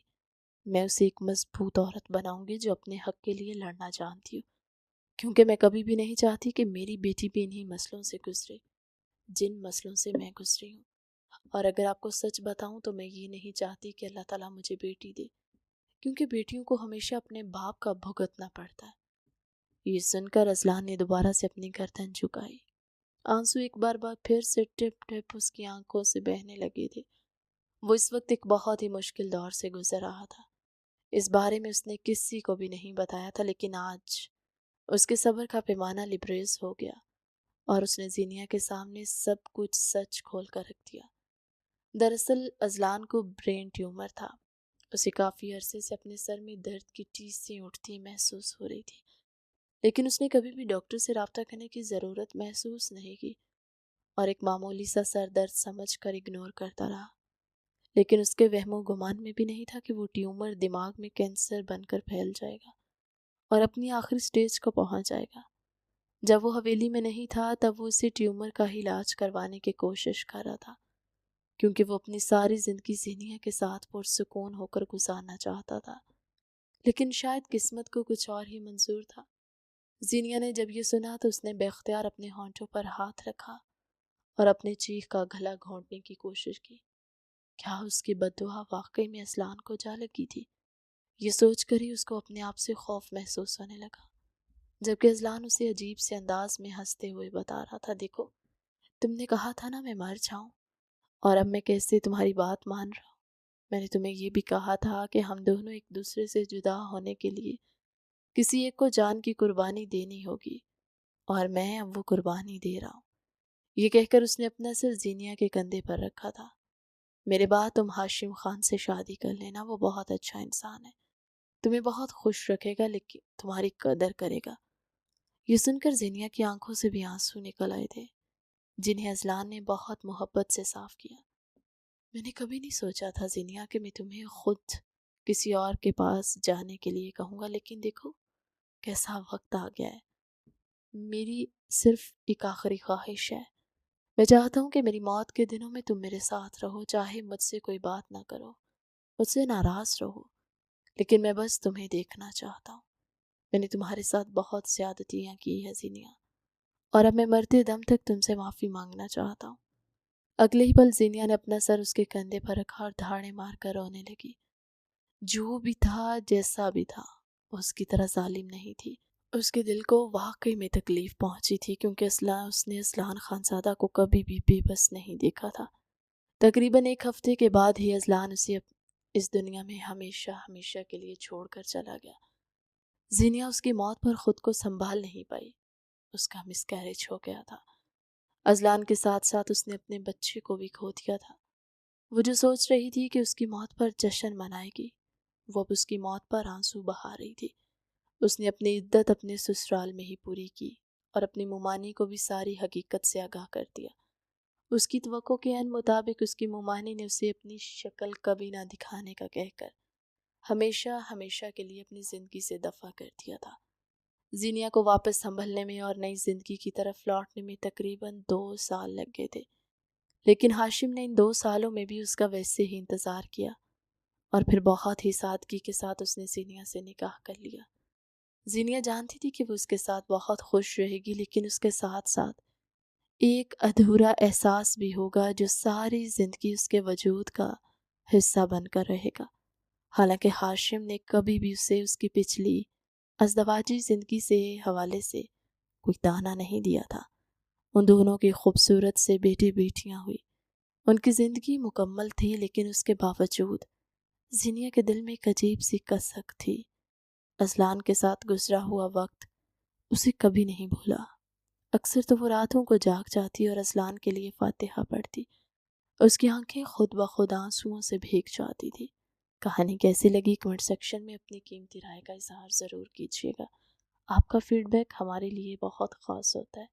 میں اسے ایک مضبوط عورت بناؤں گی جو اپنے حق کے لیے لڑنا جانتی ہوں، کیونکہ میں کبھی بھی نہیں چاہتی کہ میری بیٹی بھی انہی مسئلوں سے گزرے جن مسئلوں سے میں گزری ہوں۔ اور اگر آپ کو سچ بتاؤں تو میں یہ نہیں چاہتی کہ اللہ تعالیٰ مجھے بیٹی دے، کیونکہ بیٹیوں کو ہمیشہ اپنے باپ کا بھگتنا پڑتا ہے۔ یہ سن کر اذلان نے دوبارہ سے اپنی گردن جھکائی۔ آنسو ایک بار بعد پھر سے ٹپ ٹپ اس کی آنکھوں سے بہنے لگے تھے۔ وہ اس وقت ایک بہت ہی مشکل دور سے گزر رہا تھا۔ اس بارے میں اس نے کسی کو بھی نہیں بتایا تھا، لیکن آج اس کے صبر کا پیمانہ لبریز ہو گیا اور اس نے زینیا کے سامنے سب کچھ سچ کھول کر رکھ دیا۔ دراصل اذلان کو برین ٹیومر تھا۔ اسے کافی عرصے سے اپنے سر میں درد کی ٹیسیں اٹھتی محسوس ہو رہی تھی، لیکن اس نے کبھی بھی ڈاکٹر سے رابطہ کرنے کی ضرورت محسوس نہیں کی اور ایک معمولی سا سر درد سمجھ کر اگنور کرتا رہا۔ لیکن اس کے وہم و گمان میں بھی نہیں تھا کہ وہ ٹیومر دماغ میں کینسر بن کر پھیل جائے گا اور اپنی آخری سٹیج کو پہنچ جائے گا۔ جب وہ حویلی میں نہیں تھا تب وہ اسے ٹیومر کا ہی علاج کروانے کی کوشش کر رہا تھا، کیونکہ وہ اپنی ساری زندگی زینیا کے ساتھ پرسکون ہو کر گزارنا چاہتا تھا، لیکن شاید قسمت کو کچھ اور ہی منظور تھا۔ زینیا نے جب یہ سنا تو اس نے بے اختیار اپنے ہونٹوں پر ہاتھ رکھا اور اپنے چیخ کا گلا گھونٹنے کی کوشش کی۔ کیا اس کی بد دعا واقعی میں اذلان کو جا لگی تھی؟ یہ سوچ کر ہی اس کو اپنے آپ سے خوف محسوس ہونے لگا، جبکہ اذلان اسے عجیب سے انداز میں ہنستے ہوئے بتا رہا تھا، دیکھو تم نے کہا تھا نا میں مر جاؤں، اور اب میں کیسے تمہاری بات مان رہا ہوں۔ میں نے تمہیں یہ بھی کہا تھا کہ ہم دونوں ایک دوسرے سے جدا ہونے کے لیے کسی ایک کو جان کی قربانی دینی ہوگی، اور میں اب وہ قربانی دے رہا ہوں۔ یہ کہہ کر اس نے اپنا سر زینیا کے کندھے پر رکھا تھا۔ میرے بعد تم ہاشم خان سے شادی کر لینا، وہ بہت اچھا انسان ہے، تمہیں بہت خوش رکھے گا، لیکن تمہاری قدر کرے گا۔ یہ سن کر زینیا کی آنکھوں سے بھی آنسو نکل آئے تھے، جنہیں اذلان نے بہت محبت سے صاف کیا۔ میں نے کبھی نہیں سوچا تھا زینیا کہ میں تمہیں خود کسی اور کے پاس جانے کے لیے کہوں گا، لیکن دیکھو کیسا وقت آ گیا ہے۔ میری صرف ایک آخری خواہش ہے میں چاہتا ہوں کہ میری موت کے دنوں میں تم میرے ساتھ رہو، چاہے مجھ سے کوئی بات نہ کرو، مجھ سے ناراض رہو، لیکن میں بس تمہیں دیکھنا چاہتا ہوں۔ میں نے تمہارے ساتھ بہت زیادتیاں کی ہے زینیا، اور اب میں مرتے دم تک تم سے معافی مانگنا چاہتا ہوں۔ اگلے ہی پل زینیا نے اپنا سر اس کے کندھے پر رکھا اور دھاڑے مار کر رونے لگی۔ جو بھی تھا، جیسا بھی تھا، وہ اس کی طرح ظالم نہیں تھی۔ اس کے دل کو واقعی میں تکلیف پہنچی تھی، کیونکہ اس نے اذلان خانزادہ کو کبھی بھی بے بس نہیں دیکھا تھا۔ تقریباً 1 ہفتے کے بعد ہی اذلان اسے اس دنیا میں ہمیشہ ہمیشہ کے لیے چھوڑ کر چلا گیا۔ زینیا اس کی موت پر خود کو سنبھال نہیں پائی۔ اس کا مس کیریج ہو گیا تھا۔ اذلان کے ساتھ ساتھ اس نے اپنے بچے کو بھی کھو دیا تھا۔ وہ جو سوچ رہی تھی کہ اس کی موت پر جشن منائے گی، وہ اب اس کی موت پر آنسو بہا رہی تھی۔ اس نے اپنی عدت اپنے سسرال میں ہی پوری کی اور اپنی ممانی کو بھی ساری حقیقت سے آگاہ کر دیا۔ اس کی توقع کے عین مطابق اس کی ممانی نے اسے اپنی شکل کبھی نہ دکھانے کا کہہ کر ہمیشہ ہمیشہ کے لیے اپنی زندگی سے دفع کر دیا تھا۔ زینیا کو واپس سنبھلنے میں اور نئی زندگی کی طرف لوٹنے میں تقریباً 2 سال لگ گئے تھے، لیکن ہاشم نے ان 2 سالوں میں بھی اس کا ویسے ہی انتظار کیا، اور پھر بہت ہی سادگی کے ساتھ اس نے زینیا سے نکاح کر لیا۔ زینیا جانتی تھی کہ وہ اس کے ساتھ بہت خوش رہے گی، لیکن اس کے ساتھ ساتھ ایک ادھورا احساس بھی ہوگا جو ساری زندگی اس کے وجود کا حصہ بن کر رہے گا۔ حالانکہ ہاشم نے کبھی بھی اسے اس کی پچھلی ازدواجی زندگی سے حوالے سے کوئی تانا نہیں دیا تھا۔ ان دونوں کی خوبصورت سے بیٹی بیٹیاں ہوئی، ان کی زندگی مکمل تھی، لیکن اس کے باوجود زینیا کے دل میں ایک عجیب سی کسک تھی۔ اذلان کے ساتھ گزرا ہوا وقت اسے کبھی نہیں بھولا۔ اکثر تو وہ راتوں کو جاگ جاتی اور اذلان کے لیے فاتحہ پڑھتی۔ اس کی آنکھیں خود بخود آنسوؤں سے بھیگ جاتی تھی۔ کہانی کیسی لگی کمنٹ سیکشن میں اپنی قیمتی رائے کا اظہار ضرور کیجیے گا۔ آپ کا فیڈ بیک ہمارے لیے بہت خاص ہوتا ہے۔